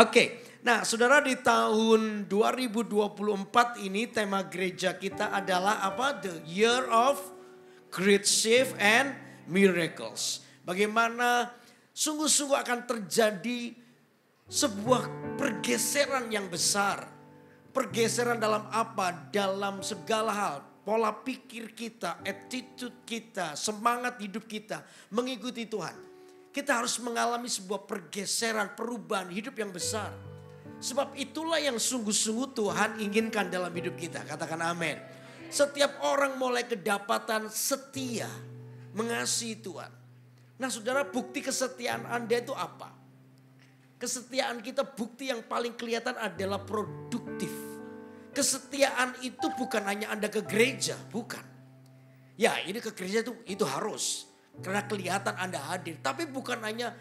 Oke, nah saudara di tahun 2024 ini tema gereja kita adalah apa? The Year of Great Shift and Miracles. Bagaimana sungguh-sungguh akan terjadi sebuah pergeseran yang besar. Pergeseran dalam apa? Dalam segala hal. Pola pikir kita, attitude kita, semangat hidup kita mengikuti Tuhan. Kita harus mengalami sebuah pergeseran, perubahan hidup yang besar. Sebab itulah yang sungguh-sungguh Tuhan inginkan dalam hidup kita. Katakan amin. Setiap orang mulai kedapatan setia mengasihi Tuhan. Nah saudara, bukti kesetiaan Anda itu apa? Kesetiaan kita, bukti yang paling kelihatan adalah produktif. Kesetiaan itu bukan hanya Anda ke gereja, bukan. Ya ini ke gereja itu harus. Karena kelihatan Anda hadir. Tapi bukan hanya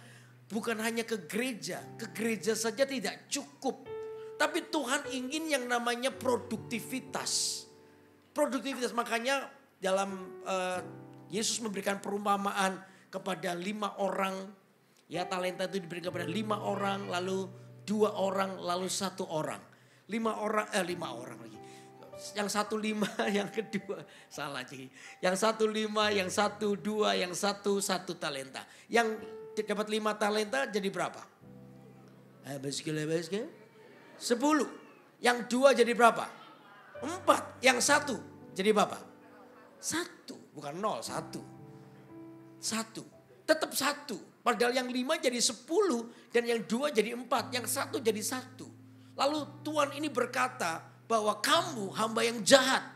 ke gereja. Ke gereja saja tidak cukup. Tapi Tuhan ingin yang namanya produktivitas. Produktivitas, makanya dalam Yesus memberikan perumpamaan kepada 5 orang. Ya talenta itu diberikan kepada 5 orang, lalu 2 orang, lalu 1 orang. 5 orang lagi. Yang 1 5, yang kedua salah sih. Yang 1 5, yang 1 2, yang 1 talenta. Yang dapat 5 talenta jadi berapa? 10. Yang 2 jadi berapa? 4. Yang 1 jadi berapa? 1. Bukan 0, 1. Tetap 1. Padahal yang 5 jadi 10 dan yang 2 jadi 4, yang 1 jadi 1. Lalu Tuhan ini berkata bahwa kamu hamba yang jahat.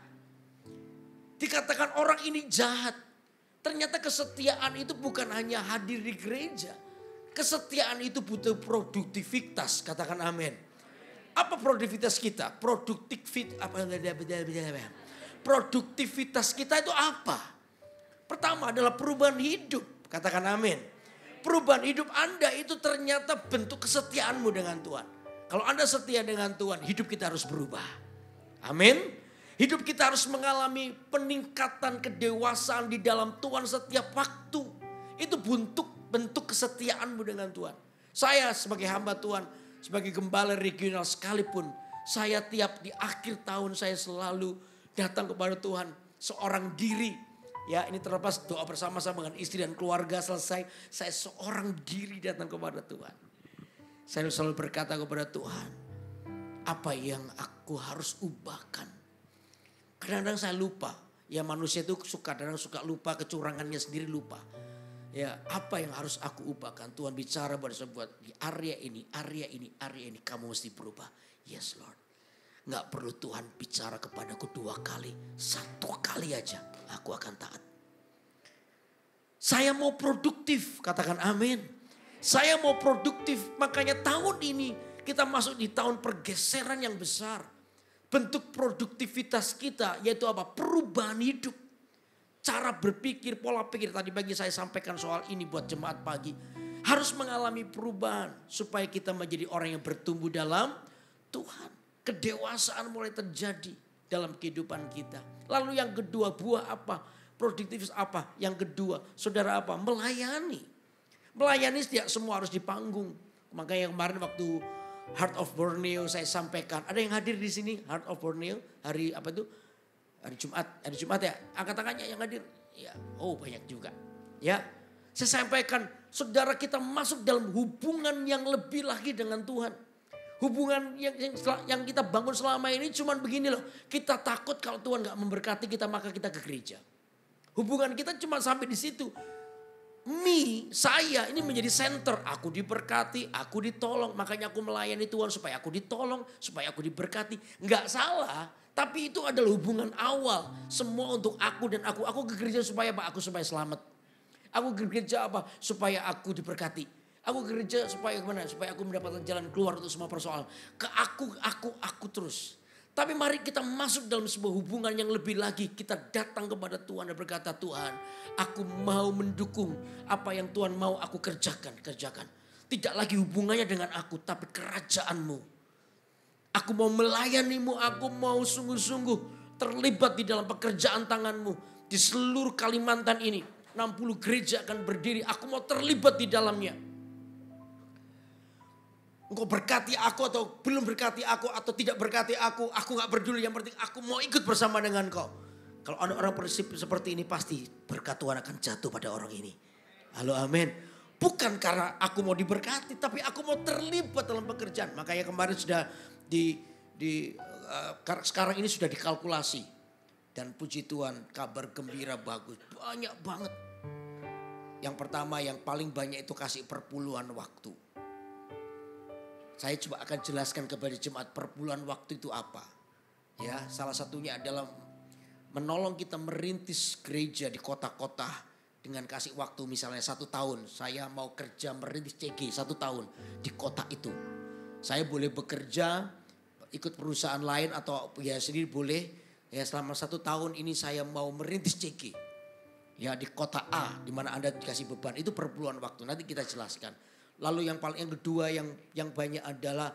Dikatakan orang ini jahat. Ternyata kesetiaan itu bukan hanya hadir di gereja. Kesetiaan itu butuh produktivitas, katakan amin. Apa produktivitas kita? Produktivitas kita itu apa? Pertama adalah perubahan hidup, katakan amin. Perubahan hidup Anda itu ternyata bentuk kesetiaanmu dengan Tuhan. Kalau Anda setia dengan Tuhan, hidup kita harus berubah. Amin. Hidup kita harus mengalami peningkatan kedewasaan di dalam Tuhan setiap waktu. Itu bentuk kesetiaanmu dengan Tuhan. Saya sebagai hamba Tuhan, sebagai gembala regional sekalipun, saya tiap di akhir tahun saya selalu datang kepada Tuhan seorang diri. Ya ini terlepas doa bersama-sama dengan istri dan keluarga selesai. Saya seorang diri datang kepada Tuhan. Saya selalu berkata kepada Tuhan. Apa yang aku harus ubahkan. Kadang-kadang saya lupa. Ya manusia itu kadang suka lupa, kecurangannya sendiri lupa. Ya apa yang harus aku ubahkan. Tuhan bicara pada saya buat di area ini kamu mesti berubah. Yes Lord. Gak perlu Tuhan bicara kepadaku 2 kali. 1 kali aja aku akan taat. Saya mau produktif, katakan amin. Saya mau produktif, makanya tahun ini kita masuk di tahun pergeseran yang besar. Bentuk produktivitas kita yaitu apa? Perubahan hidup. Cara berpikir, pola pikir. Tadi pagi saya sampaikan soal ini buat jemaat pagi. Harus mengalami perubahan supaya kita menjadi orang yang bertumbuh dalam Tuhan. Kedewasaan mulai terjadi dalam kehidupan kita. Lalu yang kedua, buah apa? Produktivitas apa? Yang kedua, saudara apa? Melayani. Melayani tidak semua harus di panggung. Makanya kemarin waktu Heart of Borneo saya sampaikan. Ada yang hadir di sini Heart of Borneo hari apa itu? Hari Jumat ya. Angkat tangannya yang hadir. Ya, oh banyak juga. Ya, saya sampaikan saudara kita masuk dalam hubungan yang lebih lagi dengan Tuhan. Hubungan yang kita bangun selama ini cuman begini loh. Kita takut kalau Tuhan gak memberkati kita maka kita ke gereja. Hubungan kita cuma sampai di situ. Saya ini menjadi center. Aku diberkati, aku ditolong. Makanya aku melayani Tuhan supaya aku ditolong, supaya aku diberkati. Gak salah, tapi itu adalah hubungan awal. Semua untuk aku dan aku. Aku ke gereja supaya apa? Aku supaya selamat. Aku ke gereja apa? Supaya aku diberkati. Aku gereja supaya gimana? Supaya aku mendapatkan jalan keluar untuk semua persoalan. Ke aku terus. Tapi mari kita masuk dalam sebuah hubungan yang lebih lagi. Kita datang kepada Tuhan dan berkata, Tuhan, aku mau mendukung apa yang Tuhan mau aku kerjakan. Tidak lagi hubungannya dengan aku, tapi kerajaan-Mu. Aku mau melayani-Mu, aku mau sungguh-sungguh terlibat di dalam pekerjaan tangan-Mu. Di seluruh Kalimantan ini, 60 gereja akan berdiri. Aku mau terlibat di dalamnya. Engkau berkati aku atau belum berkati aku atau tidak berkati aku gak peduli. Yang penting aku mau ikut bersama dengan kau. Kalau ada orang prinsip seperti ini pasti berkat Tuhan akan jatuh pada orang ini. Halo amin. Bukan karena aku mau diberkati tapi aku mau terlibat dalam pekerjaan. Makanya kemarin sudah sekarang ini sudah dikalkulasi. Dan puji Tuhan kabar gembira bagus. Banyak banget. Yang pertama yang paling banyak itu kasih perpuluhan waktu. Saya coba akan jelaskan kepada jemaat perpuluhan waktu itu apa. Ya, salah satunya adalah menolong kita merintis gereja di kota-kota dengan kasih waktu misalnya 1 tahun. Saya mau kerja merintis CG 1 tahun di kota itu. Saya boleh bekerja ikut perusahaan lain atau ya sendiri boleh. Ya selama 1 tahun ini saya mau merintis CG. Ya di kota A di mana Anda dikasih beban itu perpuluhan waktu. Nanti kita jelaskan. Lalu yang kedua yang banyak adalah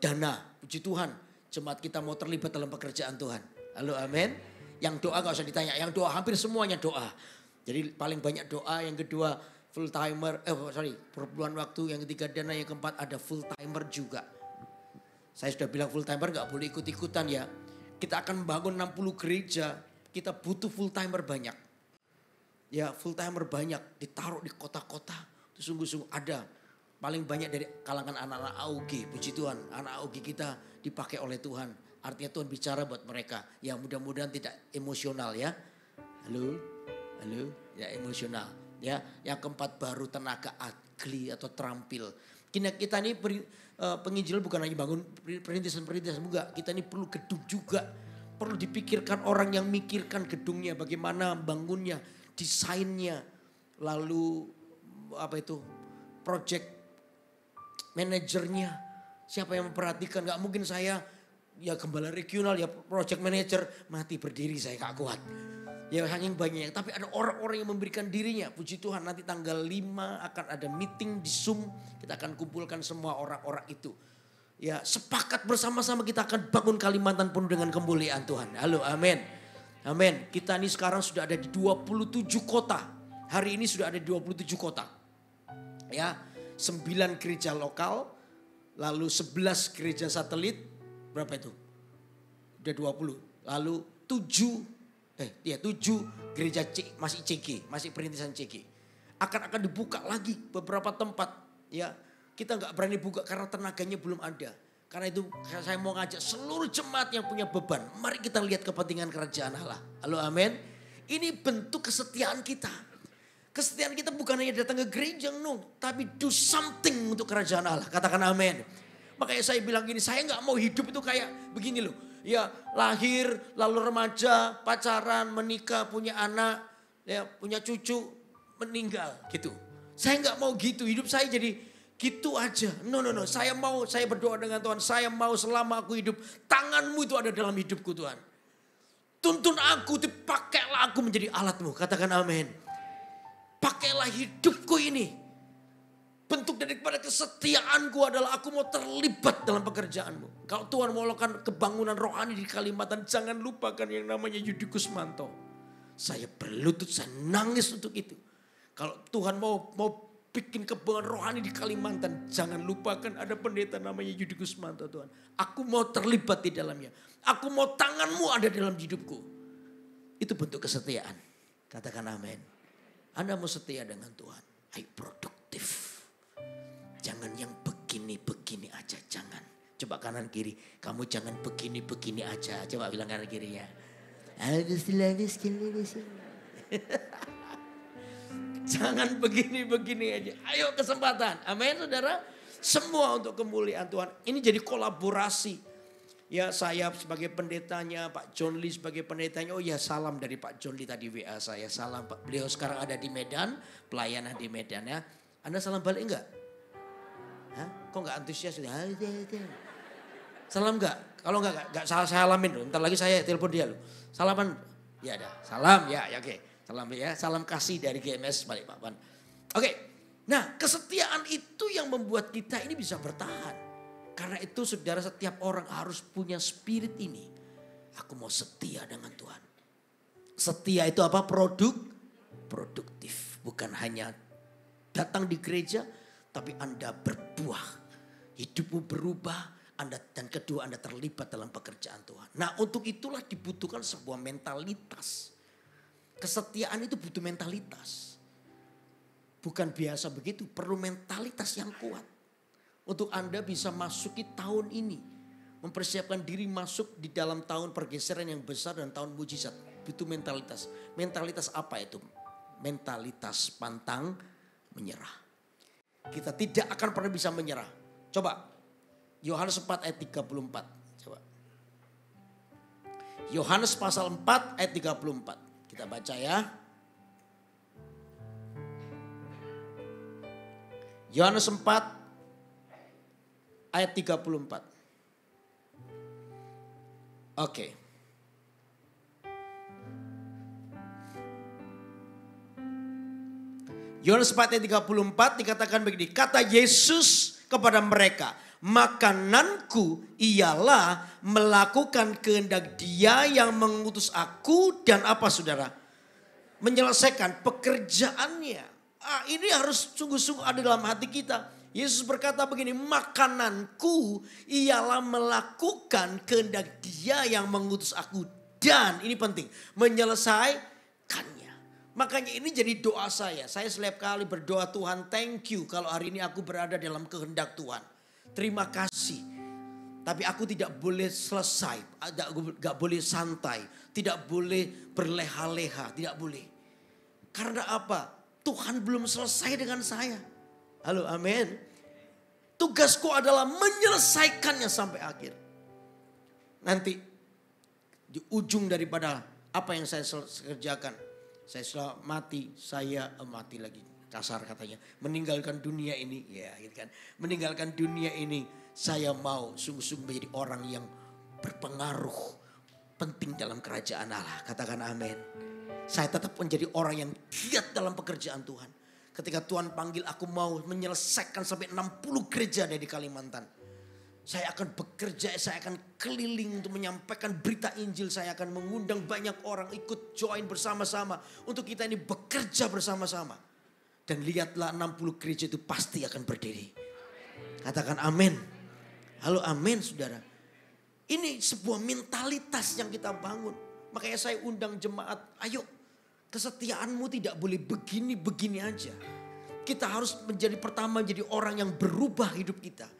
dana. Puji Tuhan, jemaat kita mau terlibat dalam pekerjaan Tuhan. Halo amin. Yang doa gak usah ditanya, yang doa hampir semuanya doa. Jadi paling banyak doa, yang kedua full timer, perpuluhan waktu, yang ketiga dana, yang keempat ada full timer juga. Saya sudah bilang full timer gak boleh ikut-ikutan ya. Kita akan membangun 60 gereja, kita butuh full timer banyak. Ya full timer banyak ditaruh di kota-kota. Itu sungguh-sungguh ada. Paling banyak dari kalangan anak-anak AUG. Puji Tuhan anak AUG kita dipakai oleh Tuhan. Artinya Tuhan bicara buat mereka. Ya mudah-mudahan tidak emosional ya. Halo. Ya emosional. Ya, yang keempat baru tenaga ahli atau terampil. Kita ini penginjilan bukan hanya bangun perintisan-perintisan. Enggak, kita ini perlu gedung juga. Perlu dipikirkan orang yang mikirkan gedungnya. Bagaimana bangunnya, desainnya. Lalu project manajernya. Siapa yang memperhatikan, gak mungkin saya ya gembala regional ya project manager mati berdiri saya gak kuat. Ya saking banyaknya, tapi ada orang-orang yang memberikan dirinya. Puji Tuhan nanti tanggal 5 akan ada meeting di Zoom. Kita akan kumpulkan semua orang-orang itu. Ya sepakat bersama-sama kita akan bangun Kalimantan penuh dengan kemuliaan Tuhan. Halo amin. Amin. Kita ini sekarang sudah ada di 27 kota. Hari ini sudah ada di 27 kota. Ya 9 gereja lokal. Lalu 11 gereja satelit. Berapa itu? Udah 20. Lalu 7 gereja masih CG, masih perintisan CG. Akan dibuka lagi beberapa tempat. Ya, kita nggak berani buka karena tenaganya belum ada. Karena itu saya mau ngajak seluruh jemaat yang punya beban. Mari kita lihat kepentingan kerajaan Allah. Halo amin. Ini bentuk kesetiaan kita. Kesetiaan kita bukan hanya datang ke gereja, tapi do something untuk kerajaan Allah. Katakan amin. Makanya saya bilang gini, saya nggak mau hidup itu kayak begini loh. Ya lahir, lalu remaja, pacaran, menikah, punya anak, ya punya cucu, meninggal gitu. Saya nggak mau gitu, hidup saya jadi gitu aja. No. Saya berdoa dengan Tuhan, saya mau selama aku hidup, tanganmu itu ada dalam hidupku Tuhan. Tuntun aku, dipakailah aku menjadi alatmu, katakan amin. Pakailah hidupku ini. Bentuk daripada kesetiaanku adalah aku mau terlibat dalam pekerjaanmu. Kalau Tuhan mau lakukan kebangunan rohani di Kalimantan, jangan lupakan yang namanya Yudi Kusmanto. Saya berlutut, saya nangis untuk itu. Kalau Tuhan mau bikin kebangunan rohani di Kalimantan, jangan lupakan ada pendeta namanya Yudi Kusmanto Tuhan. Aku mau terlibat di dalamnya. Aku mau tanganmu ada dalam hidupku. Itu bentuk kesetiaan. Katakan amin. Anda mau setia dengan Tuhan. Ayo produktif. Jangan yang begini-begini aja, jangan. Coba kanan kiri, kamu jangan begini-begini aja. Coba bilang kanan kiri ya. Jangan begini-begini aja. Ayo kesempatan. Amin saudara. Semua untuk kemuliaan Tuhan. Ini jadi kolaborasi. Ya saya sebagai pendetanya, Pak John Lee sebagai pendetanya. Oh ya salam dari Pak John Lee tadi WA saya. Salam Pak. Beliau sekarang ada di Medan. Pelayanan di Medan ya. Anda salam balik enggak? Hah? Kok gak antusias? Salam gak? Kalau gak salah saya alamin loh. Ntar lagi saya telepon dia loh. Salaman? Ya ada. Salam ya oke. Salam ya. Salam kasih dari GMS Balikpapan. Oke. Nah kesetiaan itu yang membuat kita ini bisa bertahan. Karena itu saudara setiap orang harus punya spirit ini. Aku mau setia dengan Tuhan. Setia itu apa? Produktif. Bukan hanya datang di gereja. Tapi Anda berbuah. hidupmu berubah, dan kedua Anda terlibat dalam pekerjaan Tuhan. Nah, untuk itulah dibutuhkan sebuah mentalitas. Kesetiaan itu butuh mentalitas. Bukan biasa begitu, perlu mentalitas yang kuat. Untuk Anda bisa masuki tahun ini. Mempersiapkan diri masuk di dalam tahun pergeseran yang besar dan tahun mujizat. Butuh mentalitas. Mentalitas apa itu? Mentalitas pantang menyerah. Kita tidak akan pernah bisa menyerah. Coba Yohanes 4 ayat 34. Coba. Yohanes pasal 4 ayat 34. Kita baca ya. Yohanes 4 ayat 34. Oke. Yohanes 4 ayat 34 dikatakan begini. Kata Yesus kepada mereka, makananku ialah melakukan kehendak Dia yang mengutus aku dan apa saudara? Menyelesaikan pekerjaannya. Ini harus sungguh-sungguh ada dalam hati kita. Yesus berkata begini, makananku ialah melakukan kehendak Dia yang mengutus aku. Dan ini penting, menyelesaikannya. Makanya ini jadi doa saya. Saya setiap kali berdoa, Tuhan thank you kalau hari ini aku berada dalam kehendak Tuhan. Terima kasih. Tapi aku tidak boleh selesai, gak boleh santai. Tidak boleh berleha-leha, tidak boleh. Karena apa? Tuhan belum selesai dengan saya. Halo, amin. Tugasku adalah menyelesaikannya sampai akhir. Nanti di ujung daripada apa yang saya kerjakan. Saya mati lagi. Kasar katanya. Meninggalkan dunia ini. Ya gitu kan. Meninggalkan dunia ini. Saya mau sungguh-sungguh menjadi orang yang berpengaruh. Penting dalam kerajaan Allah. Katakan amin. Saya tetap menjadi orang yang giat dalam pekerjaan Tuhan. Ketika Tuhan panggil aku mau menyelesaikan sampai 60 gereja dari Kalimantan. Saya akan bekerja, saya akan keliling untuk menyampaikan berita Injil. Saya akan mengundang banyak orang ikut join bersama-sama. Untuk kita ini bekerja bersama-sama. Dan lihatlah 60 gereja itu pasti akan berdiri. Katakan amin. Halo amin saudara. Ini sebuah mentalitas yang kita bangun. Makanya saya undang jemaat, ayo kesetiaanmu tidak boleh begini-begini aja. Kita harus menjadi pertama menjadi orang yang berubah hidup kita.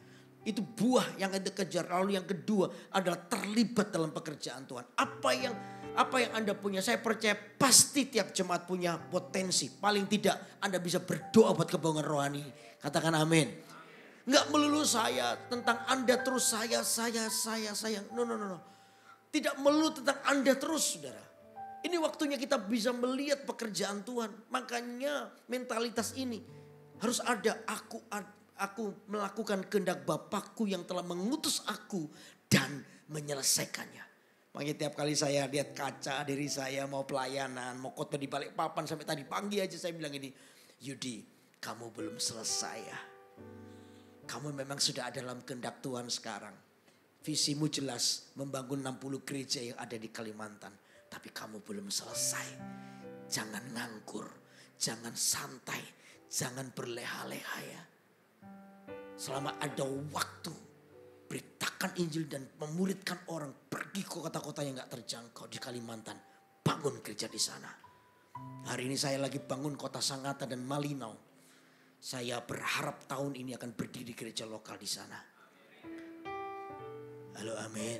Itu buah yang kita kejar. Lalu yang kedua adalah terlibat dalam pekerjaan Tuhan. Apa yang Anda punya, saya percaya pasti tiap jemaat punya potensi. Paling tidak Anda bisa berdoa buat kebangunan rohani. Katakan amin. Enggak melulu saya tentang Anda terus saya. No. Tidak melulu tentang Anda terus saudara. Ini waktunya kita bisa melihat pekerjaan Tuhan. Makanya mentalitas ini harus ada. Aku melakukan kehendak Bapakku yang telah mengutus aku dan menyelesaikannya. Makanya tiap kali saya lihat kaca diri saya mau pelayanan, mau khotbah di Balikpapan sampai tadi pagi aja saya bilang ini, Yudi, kamu belum selesai ya. Kamu memang sudah ada dalam kehendak Tuhan sekarang. Visimu jelas membangun 60 gereja yang ada di Kalimantan. Tapi kamu belum selesai. Jangan nganggur, jangan santai, jangan berleha-leha ya. Selama ada waktu, beritakan Injil dan memuridkan orang. Pergi ke kota-kota yang gak terjangkau di Kalimantan. Bangun gereja di sana. Hari ini saya lagi bangun kota Sangatta dan Malinau. Saya berharap tahun ini akan berdiri gereja lokal di sana. Halo amin.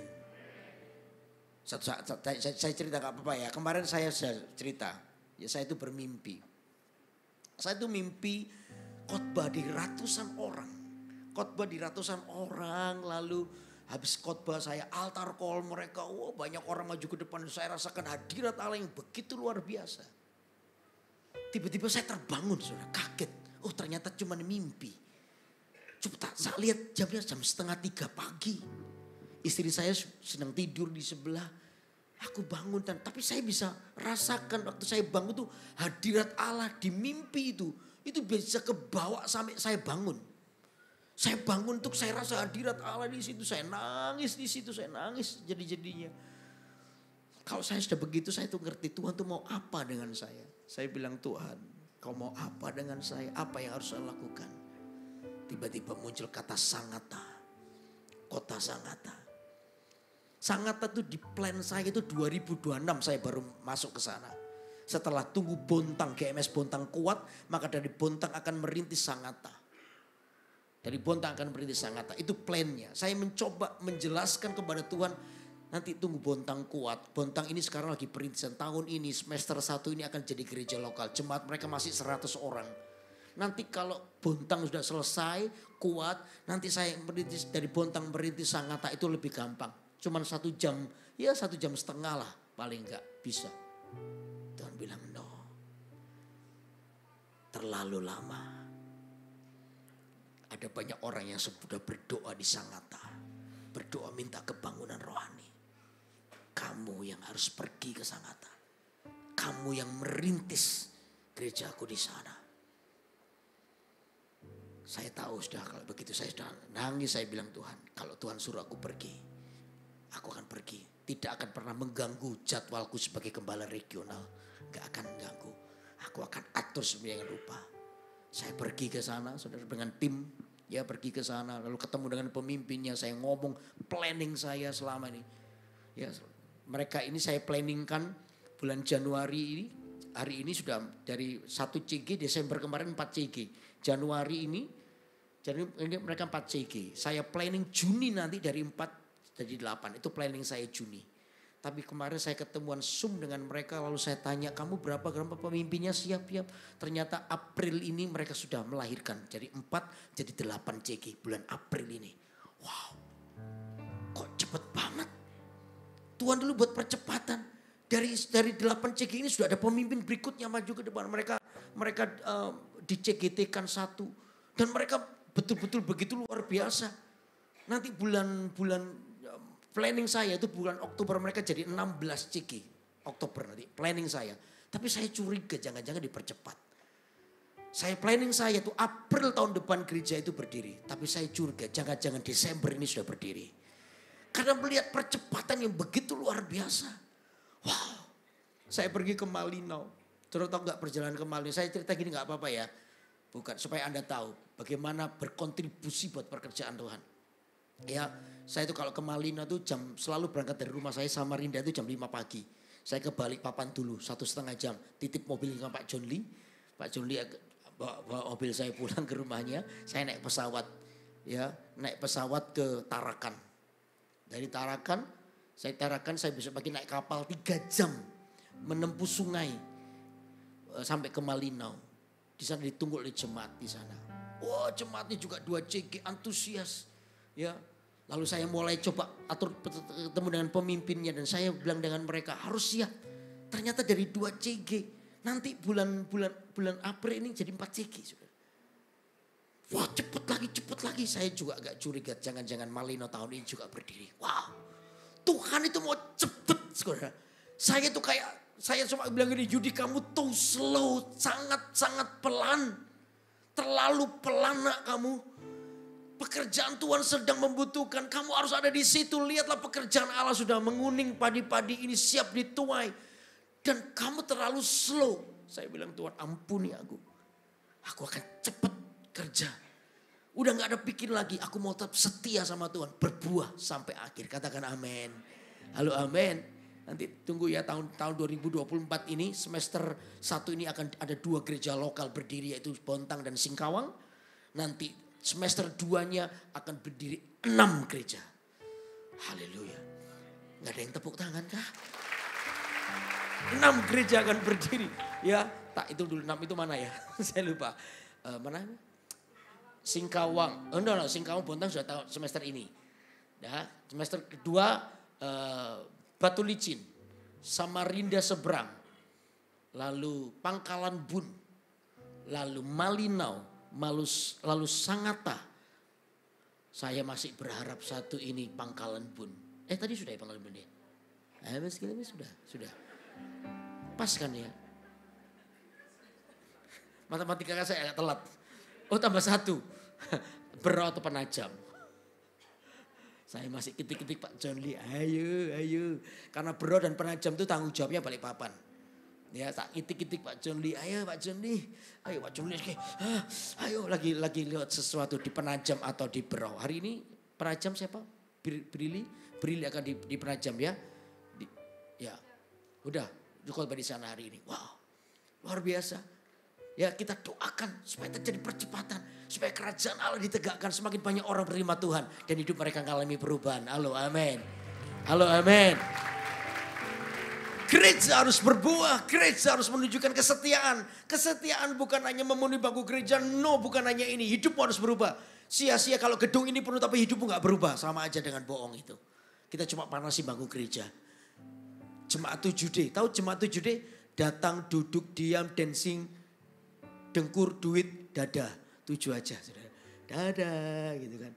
Saya cerita gak apa-apa ya. Kemarin saya cerita. Ya saya itu bermimpi. Saya itu mimpi khotbah di ratusan orang. Khotbah di ratusan orang, lalu habis khotbah saya altar call mereka, banyak orang maju ke depan, saya rasakan hadirat Allah yang begitu luar biasa. Tiba-tiba saya terbangun, saudara, kaget. Oh ternyata cuma mimpi. Coba saya lihat jamnya jam 2:30 pagi. Istri saya sedang tidur di sebelah. Aku bangun tapi saya bisa rasakan waktu saya bangun tuh hadirat Allah di mimpi itu bisa kebawa sampai saya bangun. Saya bangun tuh saya rasa hadirat Allah di situ. Saya nangis di situ, saya nangis jadi-jadinya. Kalau saya sudah begitu saya tuh ngerti Tuhan tuh mau apa dengan saya. Saya bilang Tuhan, kau mau apa dengan saya? Apa yang harus saya lakukan? tiba-tiba muncul kata Sangatta. Kota Sangatta. Sangatta itu di plan saya itu 2026 saya baru masuk ke sana. Setelah tunggu Bontang, GMS Bontang kuat, maka dari Bontang akan merintis Sangatta. Dari Bontang akan merintis Sangatta, itu plannya. Saya mencoba menjelaskan kepada Tuhan, nanti tunggu Bontang kuat. Bontang ini sekarang lagi perintisan, tahun ini semester 1 ini akan jadi gereja lokal. Jemaat mereka masih 100 orang. Nanti kalau Bontang sudah selesai, kuat, nanti saya merintis dari Bontang merintis Sangatta itu lebih gampang. Cuman 1 jam, ya 1 jam setengah lah paling enggak bisa. Tuhan bilang no, terlalu lama. Ada banyak orang yang sudah berdoa di Sangatta, berdoa minta kebangunan rohani. Kamu yang harus pergi ke Sangatta, kamu yang merintis gerejaku di sana. Saya tahu sudah kalau begitu saya sudah nangis, saya bilang Tuhan kalau Tuhan suruh aku pergi, aku akan pergi. Tidak akan pernah mengganggu jadwalku sebagai gembala regional. Gak akan mengganggu. Aku akan atur sedemikian rupa. Saya pergi ke sana saudara dengan tim. Ya pergi ke sana lalu ketemu dengan pemimpinnya. Saya ngomong planning saya selama ini. Ya, mereka ini saya planningkan bulan Januari ini. Hari ini sudah dari 1 CG, Desember kemarin 4 CG. Januari ini, jadi mereka 4 CG. Saya planning Juni nanti dari 4 jadi 8. Itu planning saya Juni. Tapi kemarin saya ketemuan Zoom dengan mereka. Lalu saya tanya kamu berapa pemimpinnya siap. Ternyata April ini mereka sudah melahirkan. Jadi 4 jadi 8 CG bulan April ini. Wow kok cepet banget. Tuhan dulu buat percepatan. Dari 8 CG ini sudah ada pemimpin berikutnya maju ke depan. Mereka di CGT-kan 1. Dan mereka betul-betul begitu luar biasa. Nanti bulan planning saya itu bulan Oktober mereka jadi 16 CG. Oktober nanti planning saya. Tapi saya curiga jangan-jangan dipercepat. Saya planning saya itu April tahun depan gereja itu berdiri. Tapi saya curiga jangan-jangan Desember ini sudah berdiri. Karena melihat percepatan yang begitu luar biasa. Wow, saya pergi ke Malinau. Terus tahu nggak perjalanan ke Malinau? Saya cerita gini nggak apa-apa ya. Bukan, supaya Anda tahu bagaimana berkontribusi buat pekerjaan Tuhan. Ya, saya itu kalau ke Malinau tuh selalu berangkat dari rumah saya Samarinda itu jam 5 pagi. Saya ke Balikpapan dulu 1,5 jam. Titip mobil dengan Pak John Lee. Pak John Lee bawa mobil saya pulang ke rumahnya. Saya naik pesawat. Ya, naik pesawat ke Tarakan. Dari Tarakan saya besok pagi naik kapal 3 jam menempuh sungai sampai ke Malinau. Di sana ditunggu oleh jemaat di sana. Wah, jemaatnya juga 2 CG antusias. Ya, lalu saya mulai coba atur ketemu dengan pemimpinnya dan saya bilang dengan mereka harus siap. Ternyata dari 2 CG nanti bulan April ini jadi 4 CG. Wah, cepet lagi. Saya juga agak curiga jangan-jangan Malinau tahun ini juga berdiri. Wow. Tuhan itu mau cepet, saudara. Saya cuma bilang gini, Yudi kamu too slow, sangat pelan. Terlalu pelan nak kamu. Pekerjaan Tuhan sedang membutuhkan, kamu harus ada di situ. Lihatlah pekerjaan Allah sudah menguning, padi-padi ini siap dituai. Dan kamu terlalu slow. Saya bilang Tuhan ampuni aku. Aku akan cepat kerja. Udah gak ada pikir lagi, aku mau tetap setia sama Tuhan. Berbuah sampai akhir, katakan amin. Halo amin. Nanti tunggu ya tahun 2024 ini semester 1 ini akan ada 2 gereja lokal berdiri yaitu Bontang dan Singkawang. Nanti semester 2-nya akan berdiri 6 gereja. Haleluya. Gak ada yang tepuk tangan kah? 6 gereja akan berdiri. Ya, tak itu dulu 6 itu mana ya? Saya lupa. Mana? Singkawang. Singkawang Bontang sudah tahun semester ini. Nah, semester kedua Batu Licin, Samarinda Seberang, lalu Pangkalan Bun, lalu Malinau, lalu Sangatta. Saya masih berharap satu ini Pangkalan Bun. Tadi sudah ya Pangkalan Bun ya? Sudah. Pas kan ya? Matematika saya agak telat. Oh tambah 1. Bero atau Penajam. Saya masih ketik-ketik Pak John Lee. Ayo. Karena Bero dan Penajam itu tanggung jawabnya Balikpapan. Ya tak itik-itik Pak John Lee, ayo Pak John Lee, ayo Pak John Lee, ayo lagi lihat sesuatu di Penajam atau di Berau. Hari ini Penajam siapa? Brili akan di Penajam ya. Ya, udah khotbah di sana hari ini. Wow, luar biasa. Ya kita doakan supaya terjadi percepatan, supaya kerajaan Allah ditegakkan, semakin banyak orang menerima Tuhan dan hidup mereka mengalami perubahan. Halo, amin. Halo, amin. Gereja harus berbuah, gereja harus menunjukkan kesetiaan. Kesetiaan bukan hanya memenuhi bangku gereja, no bukan hanya ini. Hidupmu harus berubah. Sia-sia kalau gedung ini penuh tapi hidupmu gak berubah. Sama aja dengan bohong itu. Kita cuma panasi bangku gereja. Jemaat 7D, tahu jemaat 7D? Datang, duduk, diam, dancing, dengkur, duit, dada. 7 aja. Saudara. Dada gitu kan.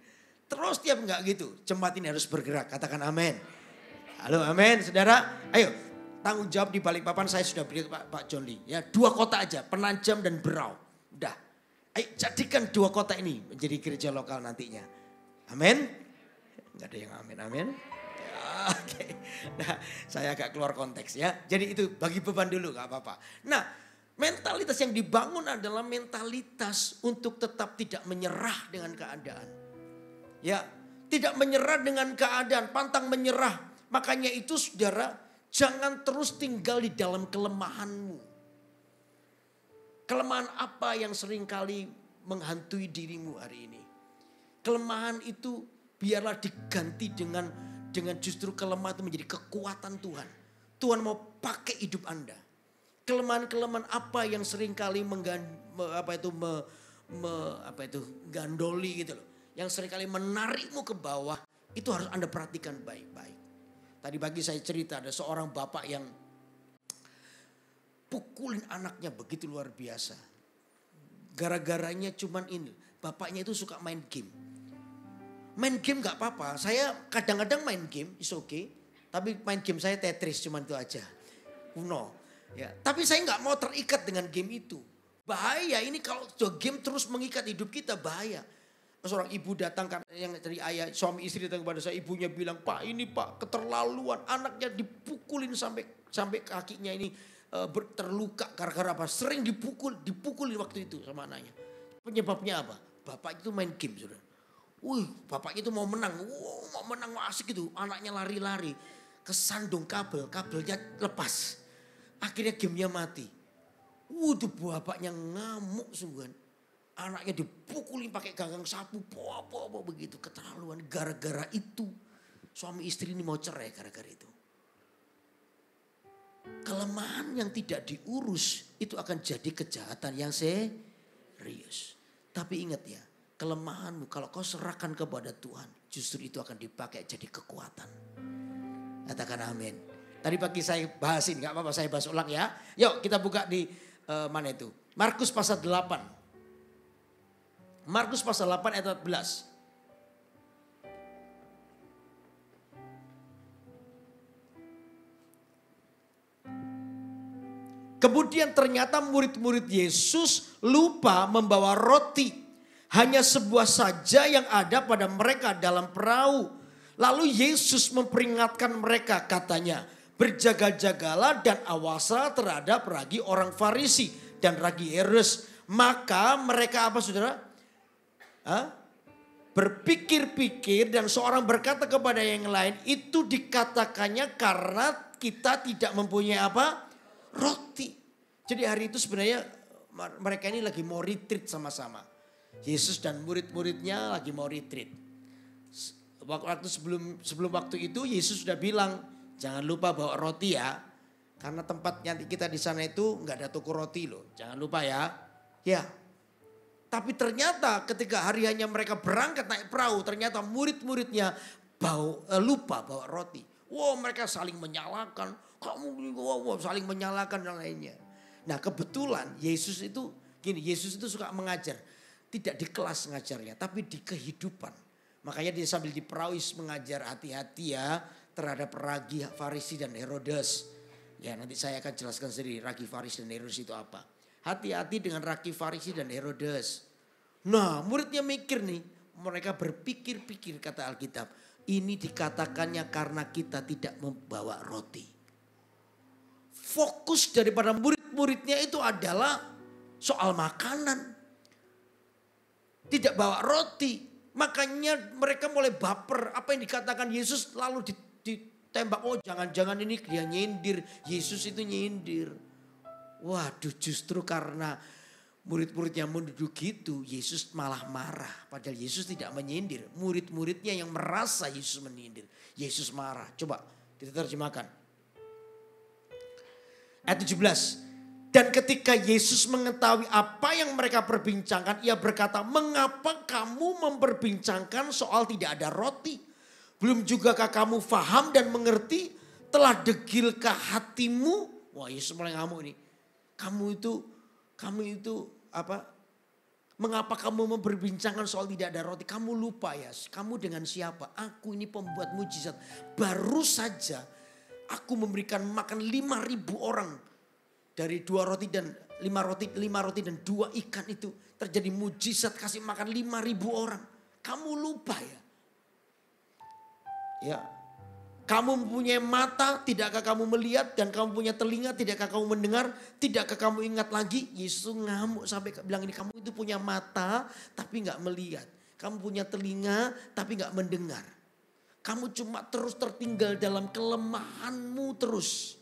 Terus tiap enggak gitu, jemaat ini harus bergerak. Katakan amin. Halo amin saudara. Ayo. Tanggung jawab di Balikpapan saya sudah beri ke Pak John Lee. Ya, 2 kota aja, Penajam dan Berau. Udah. Ayo jadikan 2 kota ini menjadi gereja lokal nantinya. Amin. Enggak ada yang amin. Ya, oke. Nah, saya agak keluar konteks ya. Jadi itu bagi beban dulu gak apa-apa. Nah, mentalitas yang dibangun adalah mentalitas untuk tetap tidak menyerah dengan keadaan. Ya, tidak menyerah dengan keadaan, pantang menyerah. Makanya itu saudara, jangan terus tinggal di dalam kelemahanmu. Kelemahan apa yang seringkali menghantui dirimu hari ini? Kelemahan itu biarlah diganti dengan justru kelemahan itu menjadi kekuatan Tuhan. Tuhan mau pakai hidup Anda. Kelemahan-kelemahan apa yang seringkali gandoli gitu loh. Yang seringkali menarikmu ke bawah, itu harus Anda perhatikan baik-baik. Tadi pagi saya cerita ada seorang bapak yang pukulin anaknya begitu luar biasa. Gara-garanya cuman ini. Bapaknya itu suka main game. Main game gak apa-apa. Saya kadang-kadang main game, is okay. Tapi main game saya Tetris cuman itu aja. Uno. Ya. Tapi saya gak mau terikat dengan game itu. Bahaya ini kalau game terus mengikat hidup kita bahaya. Seorang ibu datang yang dari ayah suami istri datang kepada saya, ibunya bilang, "Pak, ini Pak keterlaluan, anaknya dipukulin sampai kakinya ini terluka gara-gara apa? Sering dipukulin waktu itu sama anaknya." Penyebabnya apa? Bapak itu main game, Saudara. Bapaknya itu mau menang asik gitu, anaknya lari-lari, kesandung kabelnya lepas. Akhirnya gamenya mati. Tuh bapaknya ngamuk sungguhan. Anaknya dipukulin pakai gagang sapu, begitu keterlaluan. Gara-gara itu suami istri ini mau cerai gara-gara itu. Kelemahan yang tidak diurus itu akan jadi kejahatan yang serius. Tapi ingat ya, kelemahanmu kalau kau serahkan kepada Tuhan, justru itu akan dipakai jadi kekuatan. Katakan amin. Tadi pagi saya bahas ini, gak apa-apa saya bahas ulang ya. Yuk kita buka di mana itu? Markus pasal 8. Markus pasal 8 ayat 14. Kemudian ternyata murid-murid Yesus lupa membawa roti. Hanya sebuah saja yang ada pada mereka dalam perahu. Lalu Yesus memperingatkan mereka katanya, "Berjaga-jagalah dan awaslah terhadap ragi orang Farisi dan ragi Herodes." Maka mereka apa saudara? Berpikir-pikir dan seorang berkata kepada yang lain, itu dikatakannya karena kita tidak mempunyai apa? Roti. Jadi hari itu sebenarnya mereka ini lagi mau retreat sama-sama. Yesus dan murid-muridnya lagi mau retreat. Waktu sebelum waktu itu Yesus sudah bilang, jangan lupa bawa roti ya. Karena tempat nanti kita di sana itu nggak ada toko roti loh. Jangan lupa ya. Ya. Tapi ternyata ketika hari hanya mereka berangkat naik perahu, ternyata murid-muridnya lupa bawa roti. Mereka saling menyalahkan, saling menyalahkan dan lainnya. Nah kebetulan Yesus itu suka mengajar. Tidak di kelas ngajarnya, tapi di kehidupan. Makanya dia sambil di perahu mengajar hati-hati ya terhadap ragi Farisi dan Herodes. Ya nanti saya akan jelaskan sendiri ragi Farisi dan Herodes itu apa. Hati-hati dengan ragi Farisi dan Herodes. Nah muridnya mikir nih. Mereka berpikir-pikir kata Alkitab. Ini dikatakannya karena kita tidak membawa roti. fokus daripada murid-muridnya itu adalah soal makanan. Tidak bawa roti. Makanya mereka mulai baper. Apa yang dikatakan Yesus lalu ditembak. Oh jangan-jangan ini dia nyindir. Yesus itu nyindir. Waduh, justru karena murid-muridnya menuduh gitu, Yesus malah marah. Padahal Yesus tidak menyindir. Murid-muridnya yang merasa Yesus menyindir. Yesus marah. Coba kita terjemahkan. Ayat 17. Dan ketika Yesus mengetahui apa yang mereka perbincangkan, ia berkata, mengapa kamu memperbincangkan soal tidak ada roti? Belum jugakah kamu faham dan mengerti? Telah degilkah hatimu? Wah, Yesus mulai ngamuk nih. Kamu itu apa? Mengapa kamu memperbincangkan soal tidak ada roti? Kamu lupa ya, kamu dengan siapa? Aku ini pembuat mujizat. Baru saja aku memberikan makan 5.000 orang. Dari 2 roti dan 5 roti dan 2 ikan itu terjadi mujizat kasih makan 5.000 orang. Kamu lupa ya? Ya. Kamu mempunyai mata, tidakkah kamu melihat? Dan kamu punya telinga, tidakkah kamu mendengar? Tidakkah kamu ingat lagi? Yesus ngamuk sampai bilang ini, kamu itu punya mata tapi gak melihat. Kamu punya telinga tapi gak mendengar. Kamu cuma terus tertinggal dalam kelemahanmu terus.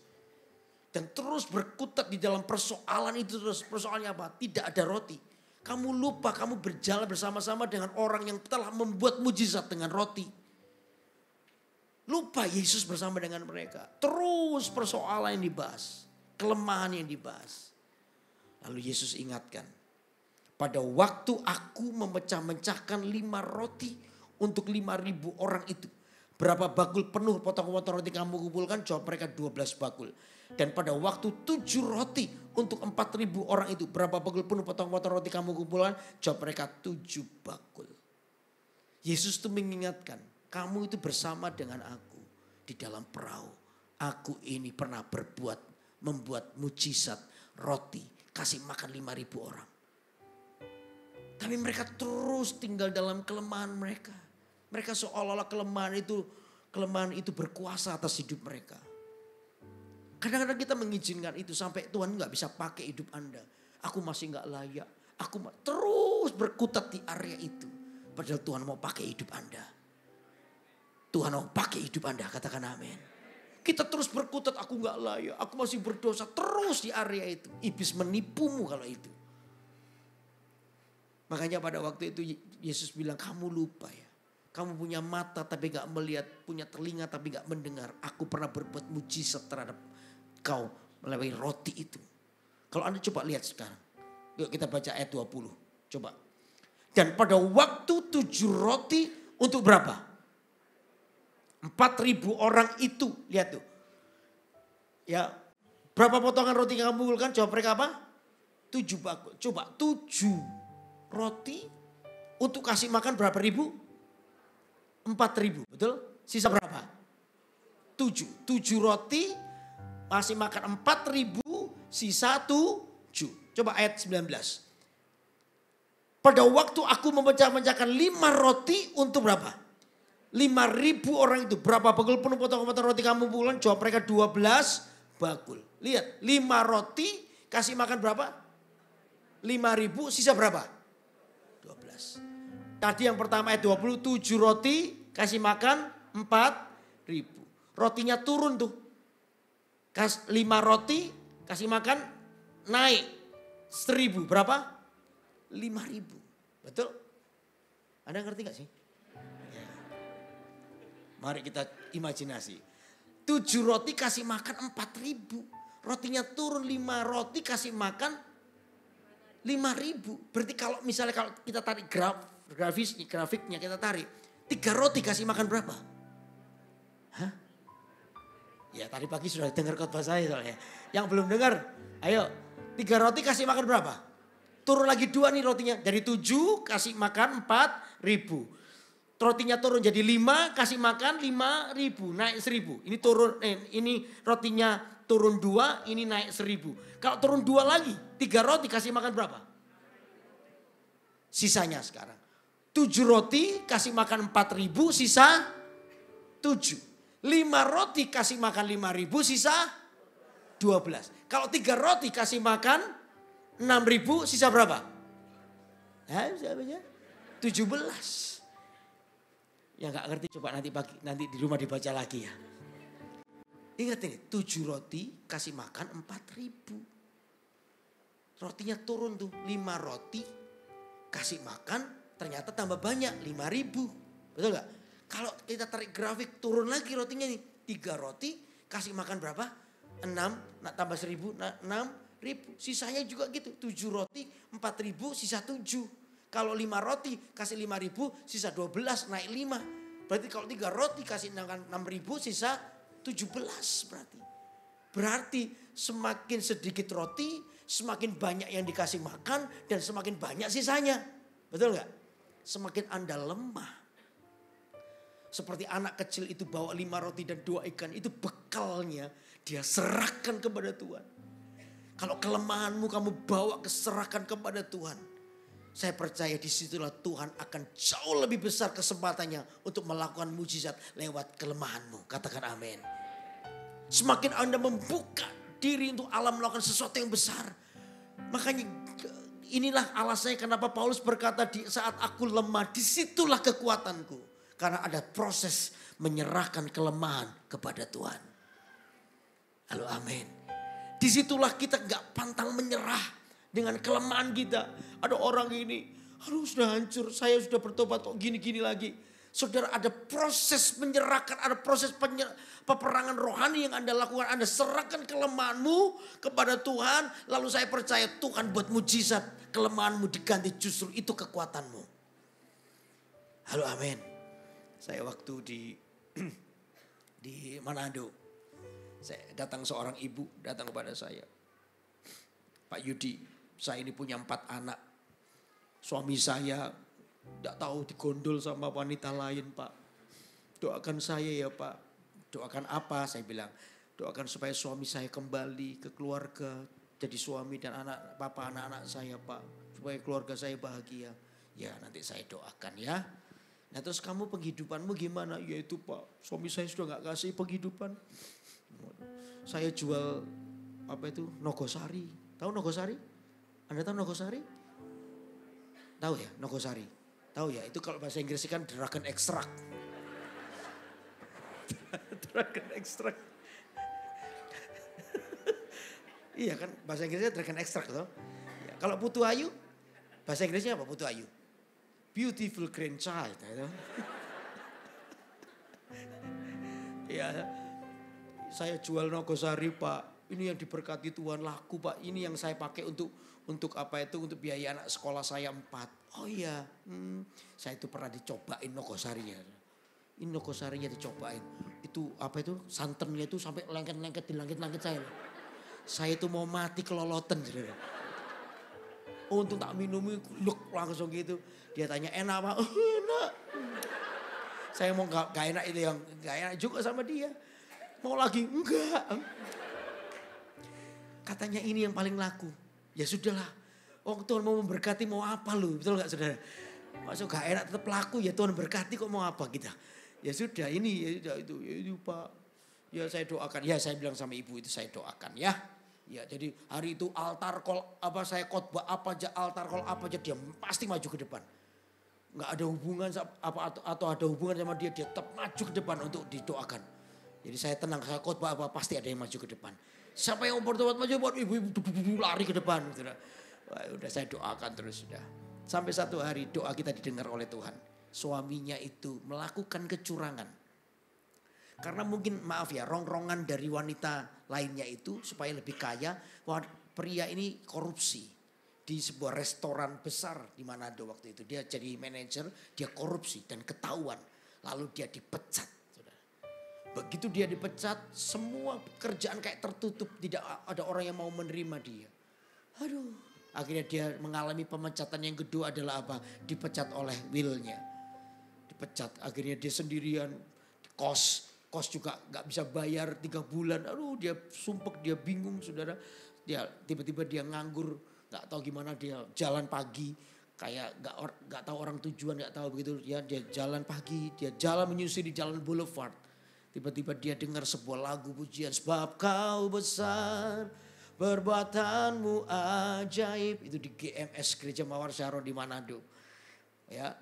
Dan terus berkutat di dalam persoalan itu terus. Persoalannya apa? Tidak ada roti. Kamu lupa kamu berjalan bersama-sama dengan orang yang telah membuat mujizat dengan roti. Lupa Yesus bersama dengan mereka. Terus persoalan yang dibahas. Kelemahan yang dibahas. Lalu Yesus ingatkan. Pada waktu aku memecah-mecahkan 5 roti untuk 5.000 orang itu. Berapa bakul penuh potong-potong roti kamu kumpulkan? Jawab mereka 12 bakul. Dan pada waktu 7 roti untuk 4.000 orang itu. Berapa bakul penuh potong-potong roti kamu kumpulkan? Jawab mereka 7 bakul. Yesus itu mengingatkan. Kamu itu bersama dengan aku di dalam perahu. Aku ini pernah membuat mujizat roti. Kasih makan 5.000 orang. Tapi mereka terus tinggal dalam kelemahan mereka. Mereka seolah-olah kelemahan itu berkuasa atas hidup mereka. Kadang-kadang kita mengizinkan itu sampai Tuhan gak bisa pakai hidup Anda. Aku masih gak layak. Aku terus berkutat di area itu. Padahal Tuhan mau pakai hidup Anda. Tuhan mau pakai hidup Anda, katakan amin. Kita terus berkutat, aku gak layak. Aku masih berdosa terus di area itu. Iblis menipumu kalau itu. Makanya pada waktu itu Yesus bilang, kamu lupa ya. Kamu punya mata tapi gak melihat. Punya telinga tapi gak mendengar. Aku pernah berbuat mujizat terhadap kau melalui roti itu. Kalau Anda coba lihat sekarang. Yuk kita baca ayat 20. Coba. Dan pada waktu 7 roti untuk berapa? 4.000 orang itu. Lihat tuh. Ya. Berapa potongan roti yang kamu kumpulkan? Jawab mereka apa? 7 bakul. Coba 7 roti untuk kasih makan berapa ribu? 4.000. Betul? Sisa berapa? 7. 7 roti. Masih makan 4.000, sisa 7. Coba ayat 19. Pada waktu aku memecah-mecahkan 5 roti untuk berapa? 5.000 orang itu. Berapa bakul penuh potong-potong roti kamu pulang? Jawab mereka 12 bakul. Lihat, 5 roti kasih makan berapa? 5.000, sisa berapa? 12. Tadi yang pertama ayat 20, 7 roti kasih makan 4.000. Rotinya turun tuh. 5 roti kasih makan naik 1.000. Berapa? 5.000. Betul? Anda ngerti gak sih? Ya. Mari kita imajinasi. 7 roti kasih makan 4.000. Rotinya turun 5 roti kasih makan 5.000. Berarti kalau misalnya kalau kita tarik grafiknya kita tarik. 3 roti kasih makan berapa? Hah? Ya tadi pagi sudah dengar khotbah saya soalnya. Yang belum dengar, ayo 3 roti kasih makan berapa? Turun lagi 2 nih rotinya. Dari 7 kasih makan 4.000. Rotinya turun jadi 5 kasih makan 5.000. Naik 1.000. Ini turun, ini rotinya turun 2, ini naik 1.000. Kalau turun 2 lagi, 3 roti kasih makan berapa? Sisanya sekarang. 7 roti kasih makan 4.000, sisa 7. 5 roti kasih makan 5.000, sisa 12. Kalau 3 roti kasih makan 6.000, sisa berapa? Siapa 17. Yang gak ngerti coba nanti di rumah dibaca lagi ya. Ingat ini, 7 roti kasih makan 4.000. Rotinya turun tuh, 5 roti kasih makan ternyata tambah banyak, 5.000. Betul gak? Kalau kita tarik grafik turun lagi rotinya nih, 3 roti kasih makan berapa? 6, tambah 1.000, 6.000. Sisanya juga gitu, 7 roti 4.000, sisa 7. Kalau 5 roti kasih 5.000, sisa 12, naik 5. Berarti kalau 3 roti kasih 6.000, sisa 17 berarti. Berarti semakin sedikit roti, semakin banyak yang dikasih makan dan semakin banyak sisanya. Betul gak? Semakin Anda lemah. Seperti anak kecil itu bawa 5 roti dan 2 ikan, itu bekalnya dia serahkan kepada Tuhan. Kalau kelemahanmu kamu bawa keserahkan kepada Tuhan. Saya percaya disitulah Tuhan akan jauh lebih besar kesempatannya untuk melakukan mujizat lewat kelemahanmu. Katakan amin. Semakin Anda membuka diri untuk Allah melakukan sesuatu yang besar. Makanya inilah alasannya kenapa Paulus berkata di saat aku lemah disitulah kekuatanku. Karena ada proses menyerahkan kelemahan kepada Tuhan. Halo amin. Disitulah kita gak pantang menyerah. Dengan kelemahan kita. Ada orang ini, aduh sudah hancur, saya sudah bertobat kok gini-gini lagi. Saudara, ada proses menyerahkan, ada proses peperangan rohani yang Anda lakukan. Anda serahkan kelemahanmu kepada Tuhan. Lalu saya percaya Tuhan buat mujizat. Kelemahanmu diganti justru itu kekuatanmu. Halo amin. Saya waktu di Manado. Saya datang seorang ibu datang kepada saya. Pak Yudi. Saya ini punya 4 anak. Suami saya tidak tahu digondol sama wanita lain Pak. Doakan saya ya Pak. Doakan apa? Saya bilang. Doakan supaya suami saya kembali ke keluarga. Jadi suami dan anak-anak saya Pak. Supaya keluarga saya bahagia. Ya nanti saya doakan ya. Nah terus kamu penghidupanmu gimana? Ya itu Pak. Suami saya sudah gak kasih penghidupan. Saya jual Nogosari. Tahu Nogosari? Anda tahu Nogosari? Tahu ya Nogosari? Tahu ya, itu kalau bahasa Inggris kan dragon extract. Dragon extract. Iya kan bahasa Inggrisnya dragon extract toh. Ya, kalau Putu Ayu, bahasa Inggrisnya apa Putu Ayu? Beautiful grandchild. Ya, saya jual Nogosari Pak. Ini yang diberkati Tuhan laku Pak. Ini yang saya pakai untuk untuk biaya anak sekolah saya 4. Oh iya, saya itu pernah dicobain Nogosarinya. Ini Nogosarinya dicobain. Itu santannya itu sampai lengket-lengket di langit-langit saya. Saya itu mau mati keloloten. Untuk tak minum langsung gitu. Dia tanya enak Pak? Oh, enak. Saya mau gak enak itu yang gak enak juga sama dia. Mau lagi? Enggak. Katanya ini yang paling laku. Ya sudahlah. Oh Tuhan mau memberkati mau apa lu? Betul gak saudara? Masuk gak enak tetap laku ya Tuhan berkati kok mau apa kita. Ya sudah ini ya itu Pak. Ya saya doakan. Ya saya bilang sama ibu itu saya doakan ya. Ya jadi hari itu altar call saya khotbah apa aja altar call apa aja dia pasti maju ke depan. Gak ada hubungan atau ada hubungan sama dia tetap maju ke depan untuk didoakan. Jadi saya tenang saya khotbah apa pasti ada yang maju ke depan. Siapa yang mau bertobat maju buat ibu-ibu lari ke depan. Wah, udah saya doakan terus sudah. Sampai satu hari doa kita didengar oleh Tuhan. Suaminya itu melakukan kecurangan. Karena mungkin maaf ya rongrongan dari wanita lainnya itu supaya lebih kaya. Pria ini korupsi di sebuah restoran besar di Manado waktu itu. Dia jadi manajer, dia korupsi dan ketahuan. Lalu dia dipecat. Begitu dia dipecat, semua pekerjaan kayak tertutup. Tidak ada orang yang mau menerima dia. Aduh, akhirnya dia mengalami pemecatan yang kedua adalah apa? Dipecat oleh willnya. Dipecat, akhirnya dia sendirian. Kos juga gak bisa bayar 3 bulan. Aduh, dia sumpek, dia bingung saudara. Dia tiba-tiba dia nganggur, gak tahu gimana dia jalan pagi. Kayak gak tahu orang tujuan, gak tahu begitu. Dia jalan pagi, dia jalan menyusuri di jalan Boulevard. Tiba-tiba dia dengar sebuah lagu pujian. Sebab kau besar, perbuatanmu ajaib. Itu di GMS Gereja Mawar Syaro di Manado. Ya,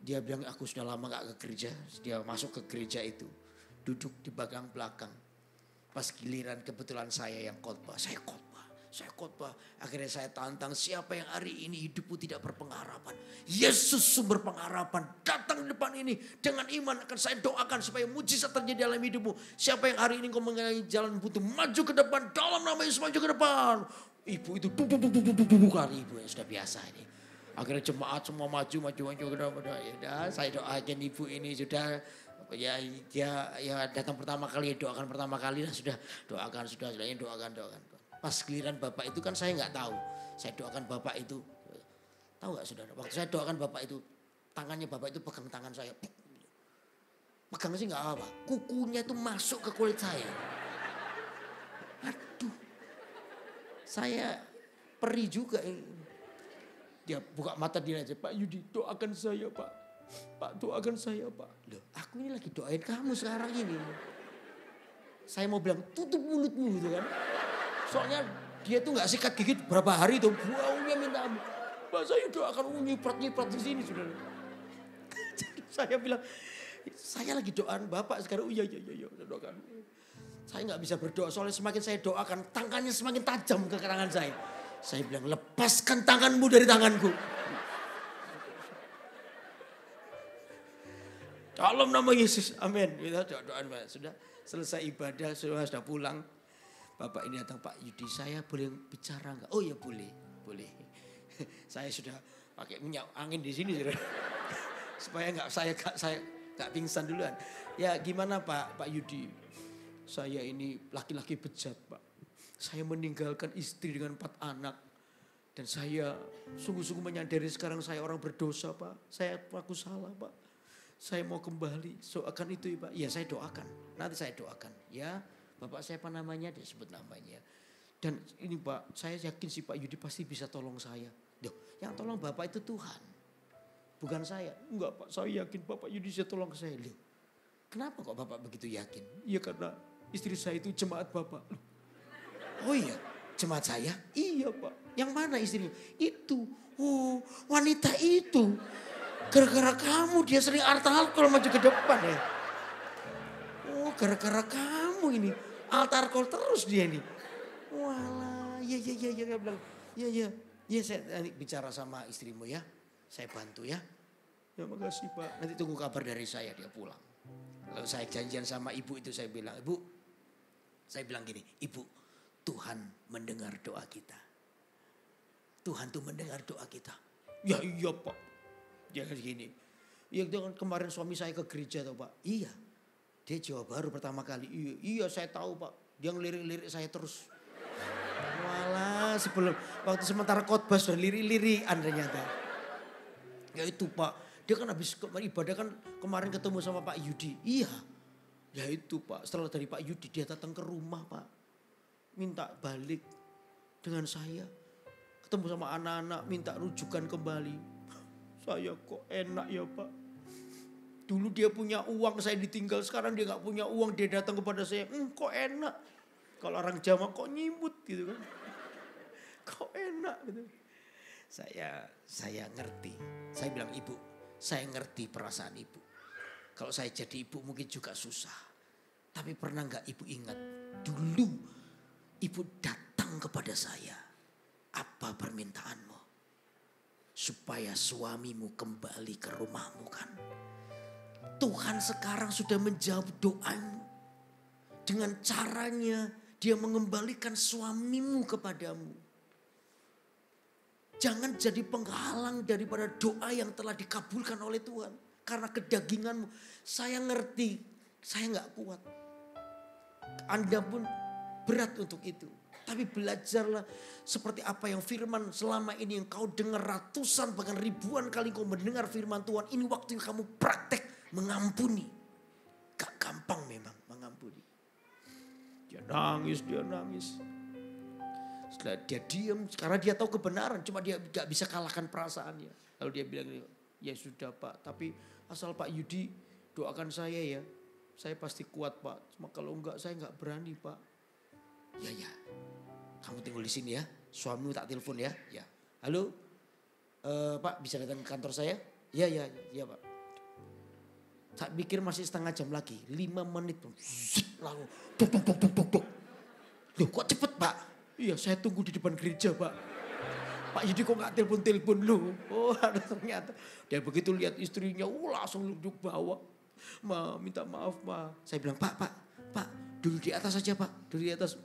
dia bilang aku sudah lama gak ke gereja. Dia masuk ke gereja itu. Duduk di belakang. Pas giliran kebetulan saya yang khotbah. Saya khotbah. Akhirnya saya tantang siapa yang hari ini hidupmu tidak berpengharapan. Yesus sumber pengharapan. Datang di depan ini dengan iman akan saya doakan supaya mujizat terjadi dalam hidupmu. Siapa yang hari ini kau mengenai jalan buntu. Maju ke depan dalam nama Yesus, maju ke depan. Ibu itu kali ibu yang sudah biasa ini. Akhirnya jemaat semua maju ke depan. Ya, saya doakan ibu ini sudah. Ya datang pertama kali, doakan pertama kali lah sudah doakan. Pas giliran bapak itu kan saya nggak tahu. Saya doakan bapak itu, tahu nggak saudara? Waktu saya doakan bapak itu, tangannya bapak itu pegang tangan saya. Pegang sih nggak apa, kukunya itu masuk ke kulit saya. Aduh, saya perih juga. Dia buka mata dia aja, Pak Yudi doakan saya Pak. Pak doakan saya Pak. Loh, aku ini lagi doain kamu sekarang ini. Saya mau bilang tutup mulutmu gitu kan. Soalnya dia tuh gak sikat gigit berapa hari tuh. Baunya minta ampun. Pak saya doakan nyiprat di sini saudara. Jadi saya bilang saya lagi doain Bapak sekarang. Iya doakan. Saya gak bisa berdoa soalnya semakin saya doakan tangannya semakin tajam ke tangan saya. Saya bilang lepaskan tanganmu dari tanganku. Dalam nama Yesus, amin. Kita doain, sudah selesai ibadah, sudah pulang. Bapak ini datang, Pak Yudi, saya boleh bicara enggak? Oh ya boleh. Saya sudah pakai minyak angin di sini, supaya saya enggak pingsan duluan. Ya gimana Pak Yudi? Saya ini laki-laki bejat Pak. Saya meninggalkan istri dengan 4 anak. Dan saya sungguh-sungguh menyadari sekarang saya orang berdosa Pak. Saya aku salah Pak. Saya mau kembali, akan itu Pak. Ya saya doakan, nanti saya doakan. Ya Bapak saya apa namanya, dia sebut namanya. Dan ini Pak, saya yakin sih Pak Yudi pasti bisa tolong saya. Duh, yang tolong Bapak itu Tuhan. Bukan saya. Enggak Pak, saya yakin Bapak Yudi bisa tolong saya. Loh, kenapa kok Bapak begitu yakin? Ya karena istri saya itu jemaat Bapak. Loh. Oh iya, jemaat saya? Iya Pak. Yang mana istrinya? Itu. Oh, wanita itu. Gara-gara kamu dia sering altar-alkohol maju ke depan ya. Oh gara-gara kamu ini altar-alkohol terus dia ini. Walah, ya bilang. Ya saya bicara sama istrimu ya. Saya bantu ya. Ya makasih Pak. Nanti tunggu kabar dari saya dia pulang. Lalu saya janjian sama ibu itu saya bilang, Ibu. Saya bilang gini, Ibu, Tuhan mendengar doa kita. Tuhan tuh mendengar doa kita. Ya iya Pak. Jangan gini. Ya kemarin suami saya ke gereja tuh Pak. Iya. Dia Jawa Baru pertama kali. Iya saya tahu Pak. Dia ngelirik-lirik saya terus. Walah sebelum waktu sementara khotbah sudah lirik-lirikan ternyata. Ya itu Pak. Dia kan habis ibadah kan kemarin ketemu sama Pak Yudi. Iya. Ya itu Pak. Setelah dari Pak Yudi dia datang ke rumah Pak. Minta balik dengan saya. Ketemu sama anak-anak minta rujukan kembali. Saya kok enak ya Pak. Dulu dia punya uang, saya ditinggal. Sekarang dia gak punya uang, dia datang kepada saya. Kok enak. Kalau orang Jawa kok nyimut gitu kan. Kok enak gitu. Saya ngerti. Saya bilang Ibu, saya ngerti perasaan Ibu. Kalau saya jadi ibu mungkin juga susah. Tapi pernah gak Ibu ingat. Dulu Ibu datang kepada saya. Apa permintaanmu? Supaya suamimu kembali ke rumahmu kan. Tuhan sekarang sudah menjawab doamu. Dengan caranya dia mengembalikan suamimu kepadamu. Jangan jadi penghalang daripada doa yang telah dikabulkan oleh Tuhan. Karena kedaginganmu. Saya ngerti, saya gak kuat. Anda pun berat untuk itu. Tapi belajarlah seperti apa yang firman selama ini yang kau dengar ratusan bahkan ribuan kali kau mendengar firman Tuhan. Ini waktu yang kamu praktek mengampuni. Gak gampang memang mengampuni. Dia nangis. Setelah dia diam karena dia tahu kebenaran. Cuma dia gak bisa kalahkan perasaannya. Lalu dia bilang, ya sudah Pak tapi asal Pak Yudi doakan saya ya. Saya pasti kuat Pak, cuma kalau enggak saya enggak berani Pak. Ya, kamu tinggal di sini ya, suamimu tak telepon ya. Ya, halo Pak bisa datang ke kantor saya? Ya Pak. Tak pikir masih setengah jam lagi, 5 menit lalu tuk. Loh kok cepet Pak? Iya saya tunggu di depan gereja Pak. Pak Yudi kok gak telepon lu? Oh ada ternyata. Dia begitu lihat istrinya, langsung duduk bawah. Ma minta maaf Ma. Saya bilang Pak duduk di atas saja Pak. Duduk di atas.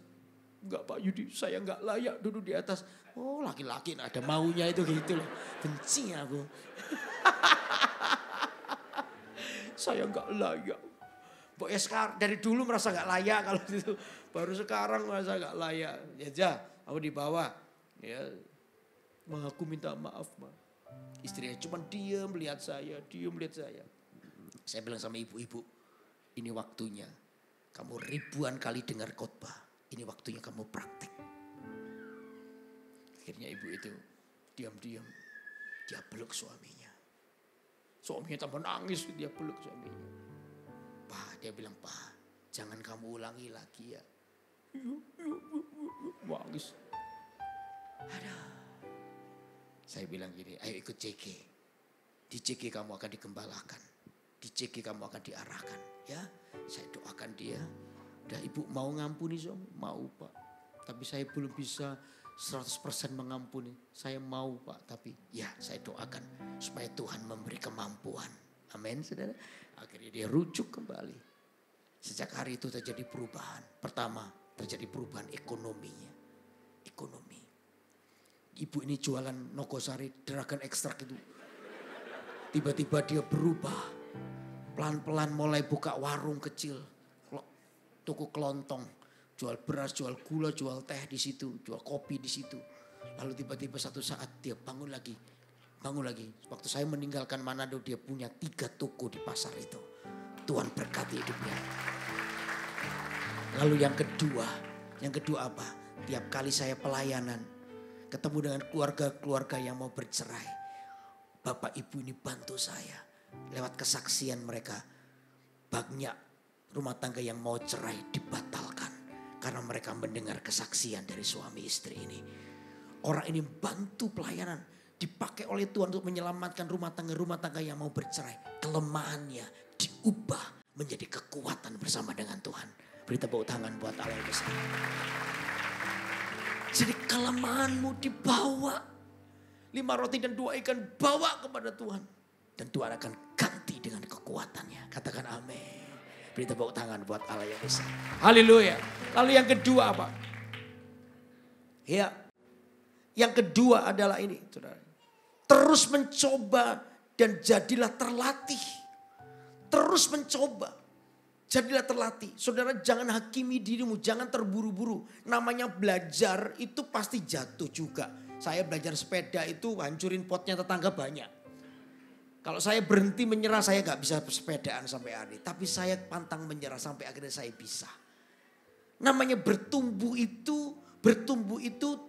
Enggak Pak Yudi saya gak layak duduk di atas. Oh laki-laki ada maunya itu gitu loh. Benci aku. Saya gak layak. Pokoknya sekarang dari dulu merasa gak layak kalau itu. Baru sekarang merasa gak layak. Ya aku di bawah. Ya. Ma aku minta maaf Ma. Istrinya cuma diam melihat saya. Saya bilang sama ibu-ibu. Ini waktunya. Kamu ribuan kali dengar khotbah. Ini waktunya kamu praktek. Akhirnya ibu itu diam-diam. Dia peluk suaminya. Suaminya tambah nangis. Dia peluk suaminya. Pak dia bilang Pak jangan kamu ulangi lagi ya. Nangis. Aduh. Saya bilang gini, ayo ikut CG. Di CG kamu akan dikembalakan. Di CG kamu akan diarahkan. Ya, saya doakan dia. Udah ibu mau ngampuni suami? Mau Pak. Tapi saya belum bisa 100% mengampuni. Saya mau Pak, tapi ya saya doakan. Supaya Tuhan memberi kemampuan. Amin saudara. Akhirnya dia rujuk kembali. Sejak hari itu terjadi perubahan. Pertama, terjadi perubahan ekonominya. Ekonomi. Ibu ini jualan Nogosari Dragon Extract itu. Tiba-tiba dia berubah. Pelan-pelan mulai buka warung kecil. Toko kelontong. Jual beras, jual gula, jual teh di situ. Jual kopi di situ. Lalu tiba-tiba satu saat dia bangun lagi. Waktu saya meninggalkan Manado dia punya 3 toko di pasar itu. Tuhan berkati hidupnya. Lalu yang kedua apa? Tiap kali saya pelayanan. Ketemu dengan keluarga-keluarga yang mau bercerai. Bapak ibu ini bantu saya. Lewat kesaksian mereka. Banyak rumah tangga yang mau cerai dibatalkan. Karena mereka mendengar kesaksian dari suami istri ini. Orang ini bantu pelayanan. Dipakai oleh Tuhan untuk menyelamatkan rumah tangga yang mau bercerai. Kelemahannya diubah menjadi kekuatan bersama dengan Tuhan. Beri tepuk tangan buat Allah yang besar. Jadi kelemahanmu dibawa. 5 roti dan 2 ikan bawa kepada Tuhan. Dan Tuhan akan ganti dengan kekuatannya. Katakan amin. Beri tepuk tangan buat Allah yang besar. Haleluya. Lalu yang kedua apa? Ya. Yang kedua adalah ini. Terus mencoba dan jadilah terlatih. Terus mencoba. Jadilah terlatih. Saudara jangan hakimi dirimu. Jangan terburu-buru. Namanya belajar itu pasti jatuh juga. Saya belajar sepeda itu hancurin potnya tetangga banyak. Kalau saya berhenti menyerah saya gak bisa sepedaan sampai hari. Tapi saya pantang menyerah sampai akhirnya saya bisa. Namanya bertumbuh itu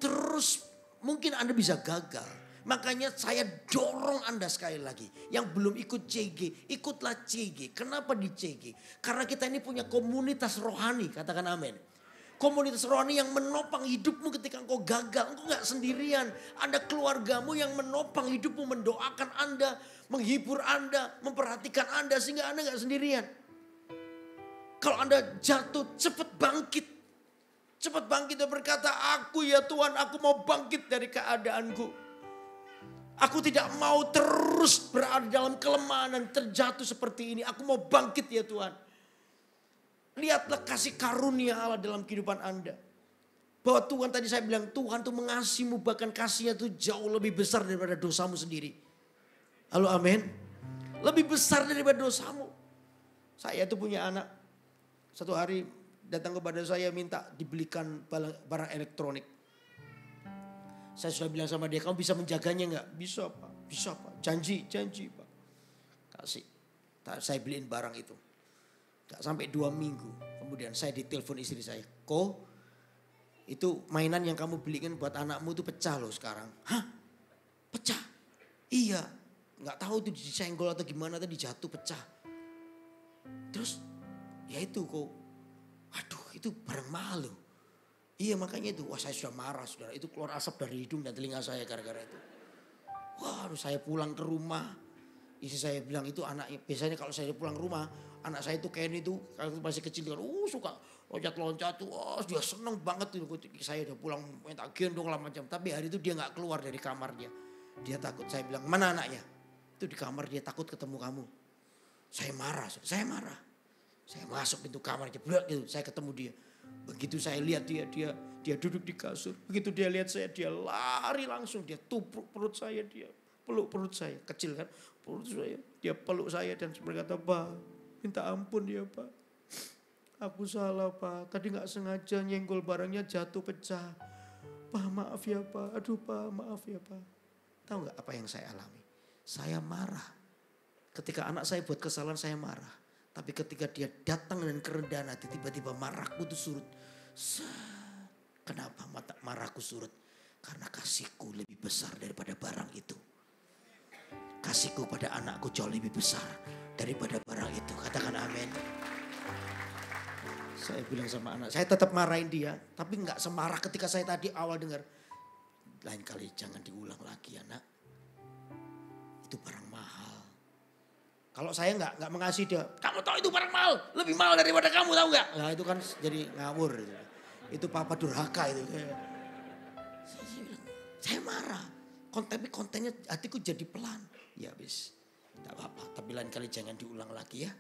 terus mungkin Anda bisa gagal. Makanya saya dorong Anda sekali lagi. Yang belum ikut CG, ikutlah CG. Kenapa di CG? Karena kita ini punya komunitas rohani, katakan amin. Komunitas rohani yang menopang hidupmu ketika engkau gagal. Engkau gak sendirian. Ada keluargamu yang menopang hidupmu, mendoakan Anda, menghibur Anda, memperhatikan Anda sehingga Anda gak sendirian. Kalau Anda jatuh, cepat bangkit. Cepat bangkit dan berkata, aku ya Tuhan, aku mau bangkit dari keadaanku. Aku tidak mau terus berada dalam kelemahan dan terjatuh seperti ini. Aku mau bangkit ya Tuhan. Lihatlah kasih karunia Allah dalam kehidupan Anda. Bahwa Tuhan tadi saya bilang Tuhan tuh mengasihimu bahkan kasihnya tuh jauh lebih besar daripada dosamu sendiri. Halo amin. Lebih besar daripada dosamu. Saya tuh punya anak. Satu hari datang kepada saya minta dibelikan barang elektronik. Saya sudah bilang sama dia, kamu bisa menjaganya enggak? Bisa Pak, bisa Pak. Janji Pak. Kasih. Saya beliin barang itu. Gak sampai 2 minggu. Kemudian saya ditelepon istri saya. Itu mainan yang kamu belikan buat anakmu itu pecah loh sekarang. Hah? Pecah? Iya. Gak tahu itu disenggol atau gimana tadi jatuh pecah. Terus Ya itu kok, aduh itu barang mahal loh. Iya makanya itu, wah saya sudah marah saudara. Itu keluar asap dari hidung dan telinga saya gara-gara itu. Wah saya pulang ke rumah. Istri saya bilang itu anaknya, biasanya kalau saya pulang rumah, anak saya itu Ken itu, kalau masih kecil kan, suka loncat-loncat tuh, dia seneng banget tuh. Saya udah pulang, minta gendong lah macam. Tapi hari itu dia gak keluar dari kamarnya. Dia takut, saya bilang mana anaknya? Itu di kamar dia takut ketemu kamu. Saya marah. Saya masuk pintu kamar aja, gitu, saya ketemu dia. Begitu saya lihat dia duduk di kasur. Begitu dia lihat saya, dia lari langsung, dia tubruk perut saya, dia peluk perut saya, kecil kan, perut saya, dia peluk saya dan berkata, "Pak, minta ampun ya Pak. Aku salah Pak, tadi gak sengaja nyenggol barangnya jatuh pecah. Pak maaf ya Pak, aduh Pak maaf ya Pak." Tahu gak apa yang saya alami? Saya marah. Ketika anak saya buat kesalahan saya marah. Tapi ketika dia datang dengan kerendahan hati, tiba-tiba marahku itu surut. Kenapa marahku surut? Karena kasihku lebih besar daripada barang itu. Kasihku pada anakku jauh lebih besar daripada barang itu. Katakan amin. Saya bilang sama anak, saya tetap marahin dia. Tapi gak semarah ketika saya tadi awal dengar. Lain kali jangan diulang lagi anak. Itu barang mahal. Kalau saya nggak mengasihi dia, kamu tahu itu barang mahal, lebih mahal daripada kamu, tahu nggak? Nah itu kan jadi ngawur. Itu papa durhaka itu. Saya marah. Tapi kontennya hatiku jadi pelan. Ya bis, tidak apa-apa. Tapi lain kali jangan diulang lagi ya.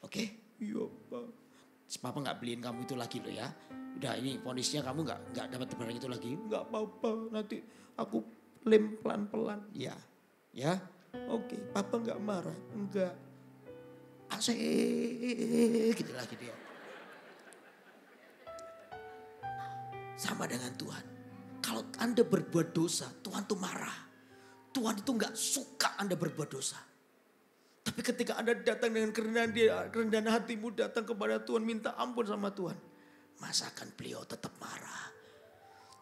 Oke? Iya Pak. Papa nggak beliin kamu itu lagi loh ya. Udah ini ponisnya kamu nggak dapat barang itu lagi. Nggak apa-apa. Nanti aku lem pelan-pelan. Ya, ya. Oke, Papa nggak marah, enggak. Asik, gitu lagi dia. Sama dengan Tuhan. Kalau Anda berbuat dosa, Tuhan tuh marah. Tuhan itu nggak suka Anda berbuat dosa. Tapi ketika Anda datang dengan kerendahan hatimu datang kepada Tuhan, minta ampun sama Tuhan, masakan beliau tetap marah.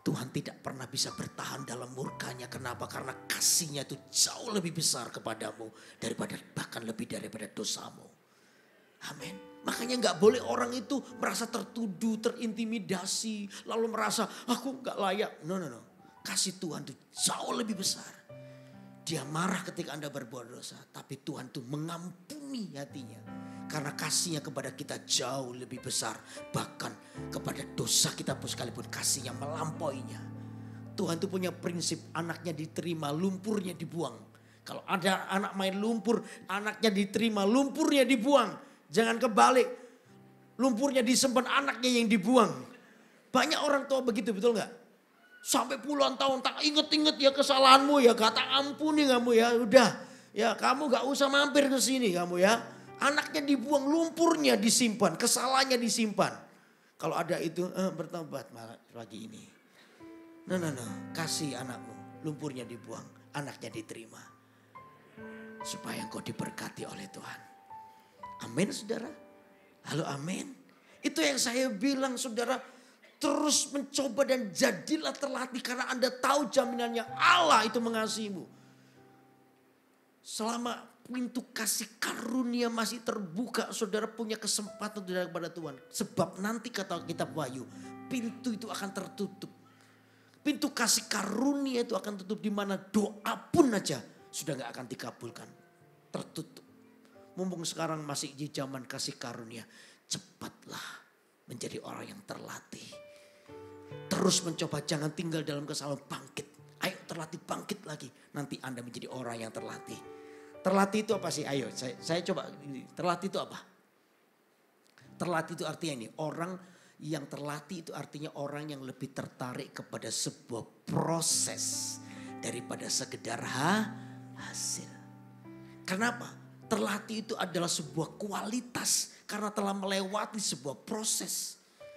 Tuhan tidak pernah bisa bertahan dalam murkanya. Kenapa? Karena kasihnya itu jauh lebih besar kepadamu. Bahkan lebih daripada dosamu. Amin. Makanya gak boleh orang itu merasa tertuduh, terintimidasi. Lalu merasa aku gak layak. No. Kasih Tuhan itu jauh lebih besar. Dia marah ketika Anda berbuat dosa. Tapi Tuhan itu mengampuni hatinya. Karena kasihnya kepada kita jauh lebih besar. Bahkan kepada dosa kita pun sekalipun kasihnya melampauinya. Tuhan itu punya prinsip anaknya diterima, lumpurnya dibuang. Kalau ada anak main lumpur, anaknya diterima, lumpurnya dibuang. Jangan kebalik, lumpurnya disimpan, anaknya yang dibuang. Banyak orang tua begitu, betul gak? Sampai puluhan tahun tak inget-inget ya kesalahanmu ya, gak tak ampuni kamu ya. Udah, ya kamu gak usah mampir ke sini kamu ya. Anaknya dibuang, lumpurnya disimpan, kesalahannya disimpan. Kalau ada itu bertobat lagi ini. No. Kasih anakmu, lumpurnya dibuang, anaknya diterima. Supaya engkau diberkati oleh Tuhan. Amin saudara. Halo amin. Itu yang saya bilang saudara. Terus mencoba dan jadilah terlatih karena Anda tahu jaminannya Allah itu mengasihimu. Selama pintu kasih karunia masih terbuka, saudara punya kesempatan kepada Tuhan. Sebab nanti kata kitab Wahyu, pintu itu akan tertutup. Pintu kasih karunia itu akan tutup di mana doa pun aja sudah gak akan dikabulkan. Tertutup. Mumpung sekarang masih di zaman kasih karunia, cepatlah menjadi orang yang terlatih. Terus mencoba, jangan tinggal dalam kesalahan, bangkit. Ayo terlatih, bangkit lagi. Nanti Anda menjadi orang yang terlatih. Terlatih itu apa sih? Ayo saya coba, terlatih itu apa? Terlatih itu artinya ini, orang yang terlatih itu artinya orang yang lebih tertarik kepada sebuah proses daripada sekedar hasil. Kenapa? Terlatih itu adalah sebuah kualitas karena telah melewati sebuah proses.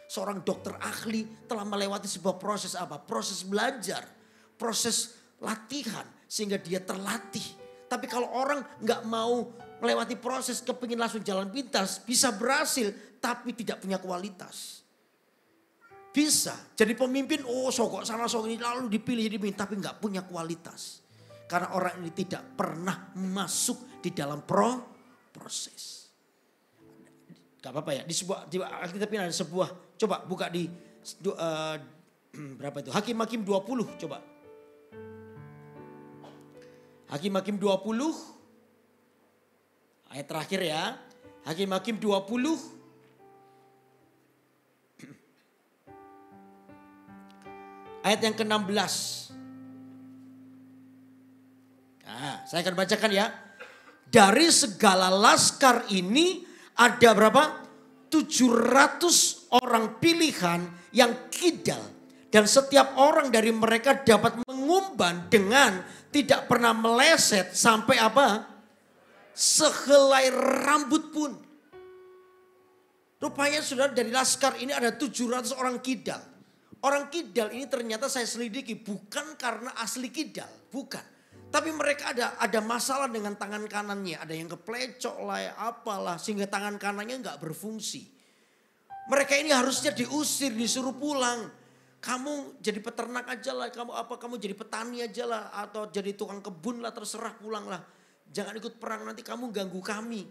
Seorang dokter ahli telah melewati sebuah proses apa? Proses belajar, proses latihan sehingga dia terlatih. Tapi kalau orang nggak mau melewati proses, kepingin langsung jalan pintas, bisa berhasil tapi tidak punya kualitas. Bisa jadi pemimpin, sokok sana sokok ini lalu dipilih jadi pemimpin tapi nggak punya kualitas. Karena orang ini tidak pernah masuk di dalam proses. Gak apa-apa ya, di Alkitab ini ada sebuah, coba buka di berapa itu? Hakim-Hakim 20 coba. Hakim-Hakim 20 ayat terakhir ya. Hakim-Hakim 20 ayat yang ke-16. Nah, saya akan bacakan ya. Dari segala laskar ini ada berapa? 700 orang pilihan yang kidal. Dan setiap orang dari mereka dapat mengumban dengan tidak pernah meleset sampai apa? Sehelai rambut pun. Rupanya saudara dari laskar ini ada 700 orang kidal. Orang kidal ini ternyata saya selidiki bukan karena asli kidal. Bukan. Tapi mereka ada masalah dengan tangan kanannya. Ada yang keplecok lah, apalah. Sehingga tangan kanannya nggak berfungsi. Mereka ini harusnya diusir, disuruh pulang. Kamu jadi peternak aja lah, kamu jadi petani aja lah. Atau jadi tukang kebun lah, terserah pulang lah. Jangan ikut perang, nanti kamu ganggu kami.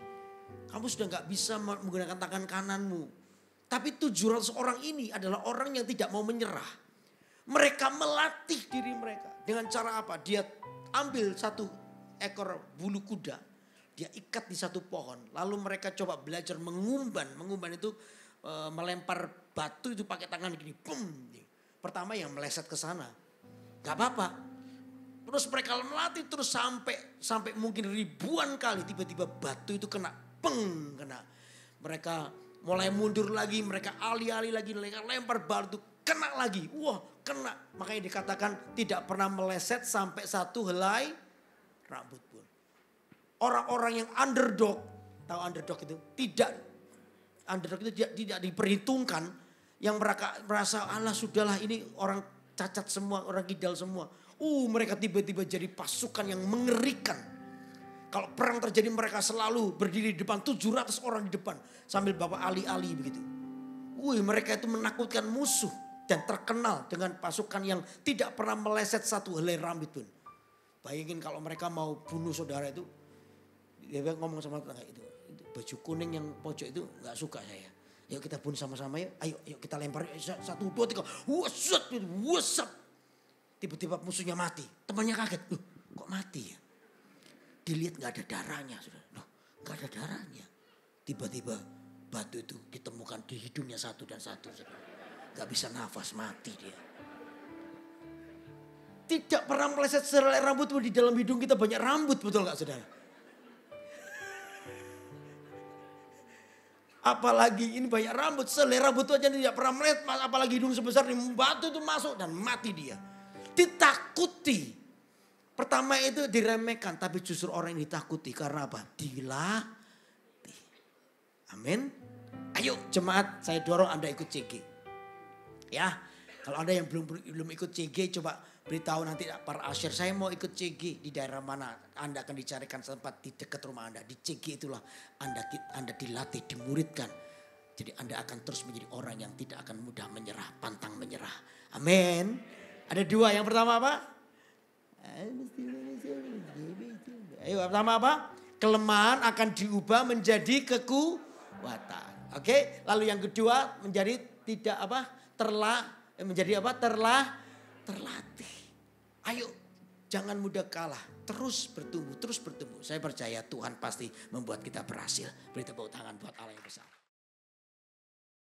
Kamu sudah nggak bisa menggunakan tangan kananmu. Tapi 700 orang ini adalah orang yang tidak mau menyerah. Mereka melatih diri mereka. Dengan cara apa? Dia ambil satu ekor bulu kuda. Dia ikat di satu pohon. Lalu mereka coba belajar mengumban. Mengumban itu melempar batu itu pakai tangan gini. Boom. Pertama yang meleset ke sana. Gak apa-apa. Terus mereka melatih terus sampai mungkin ribuan kali. Tiba-tiba batu itu kena. Peng. Kena. Mereka mulai mundur lagi. Mereka alih-alih lagi. Mereka lempar batu. Kena lagi. Wah kena. Makanya dikatakan tidak pernah meleset sampai satu helai rambut pun. Orang-orang yang underdog. Tahu underdog itu? Tidak. Underdog itu tidak diperhitungkan. Yang merasa Allah sudahlah ini orang cacat semua. Orang kidal semua. Mereka tiba-tiba jadi pasukan yang mengerikan. Kalau perang terjadi mereka selalu berdiri di depan. 700 orang di depan. Sambil bawa ali-ali begitu. Mereka itu menakutkan musuh. Dan terkenal dengan pasukan yang tidak pernah meleset satu helai rambut pun. Bayangin kalau mereka mau bunuh saudara itu. Dia ngomong sama tetangga itu. Baju kuning yang pojok itu gak suka saya. Yuk kita bunuh sama-sama ya. Ayo kita lempar. 1, 2, 3. Wasap. Tiba-tiba musuhnya mati. Temannya kaget. Kok mati ya? Dilihat gak ada darahnya. Gak ada darahnya. Tiba-tiba batu itu ditemukan di hidungnya satu dan satu. Gak bisa nafas, mati dia. Tidak pernah meleset sehelai rambut pun di dalam hidung kita banyak rambut, betul gak saudara? Apalagi ini banyak rambut, sehelai rambut itu aja tidak pernah meleset. Apalagi hidung sebesar ini, batu itu masuk dan mati dia. Ditakuti. Pertama itu diremehkan, tapi justru orang yang ditakuti karena apa? Dilatih. Amin. Ayo jemaat, saya dorong Anda ikut CG. Ya, kalau ada yang belum ikut CG coba beritahu nanti para asyir saya mau ikut CG di daerah mana. Anda akan dicarikan tempat di dekat rumah Anda. Di CG itulah Anda dilatih, dimuridkan. Jadi Anda akan terus menjadi orang yang tidak akan mudah menyerah, pantang menyerah. Amin. Ada 2, yang pertama apa? Ayo, pertama apa? Kelemahan akan diubah menjadi kekuatan. Oke, lalu yang kedua menjadi tidak apa? Terlatih. Ayo jangan mudah kalah. Terus bertumbuh. Saya percaya Tuhan pasti membuat kita berhasil. Beri tepuk tangan buat Allah yang besar.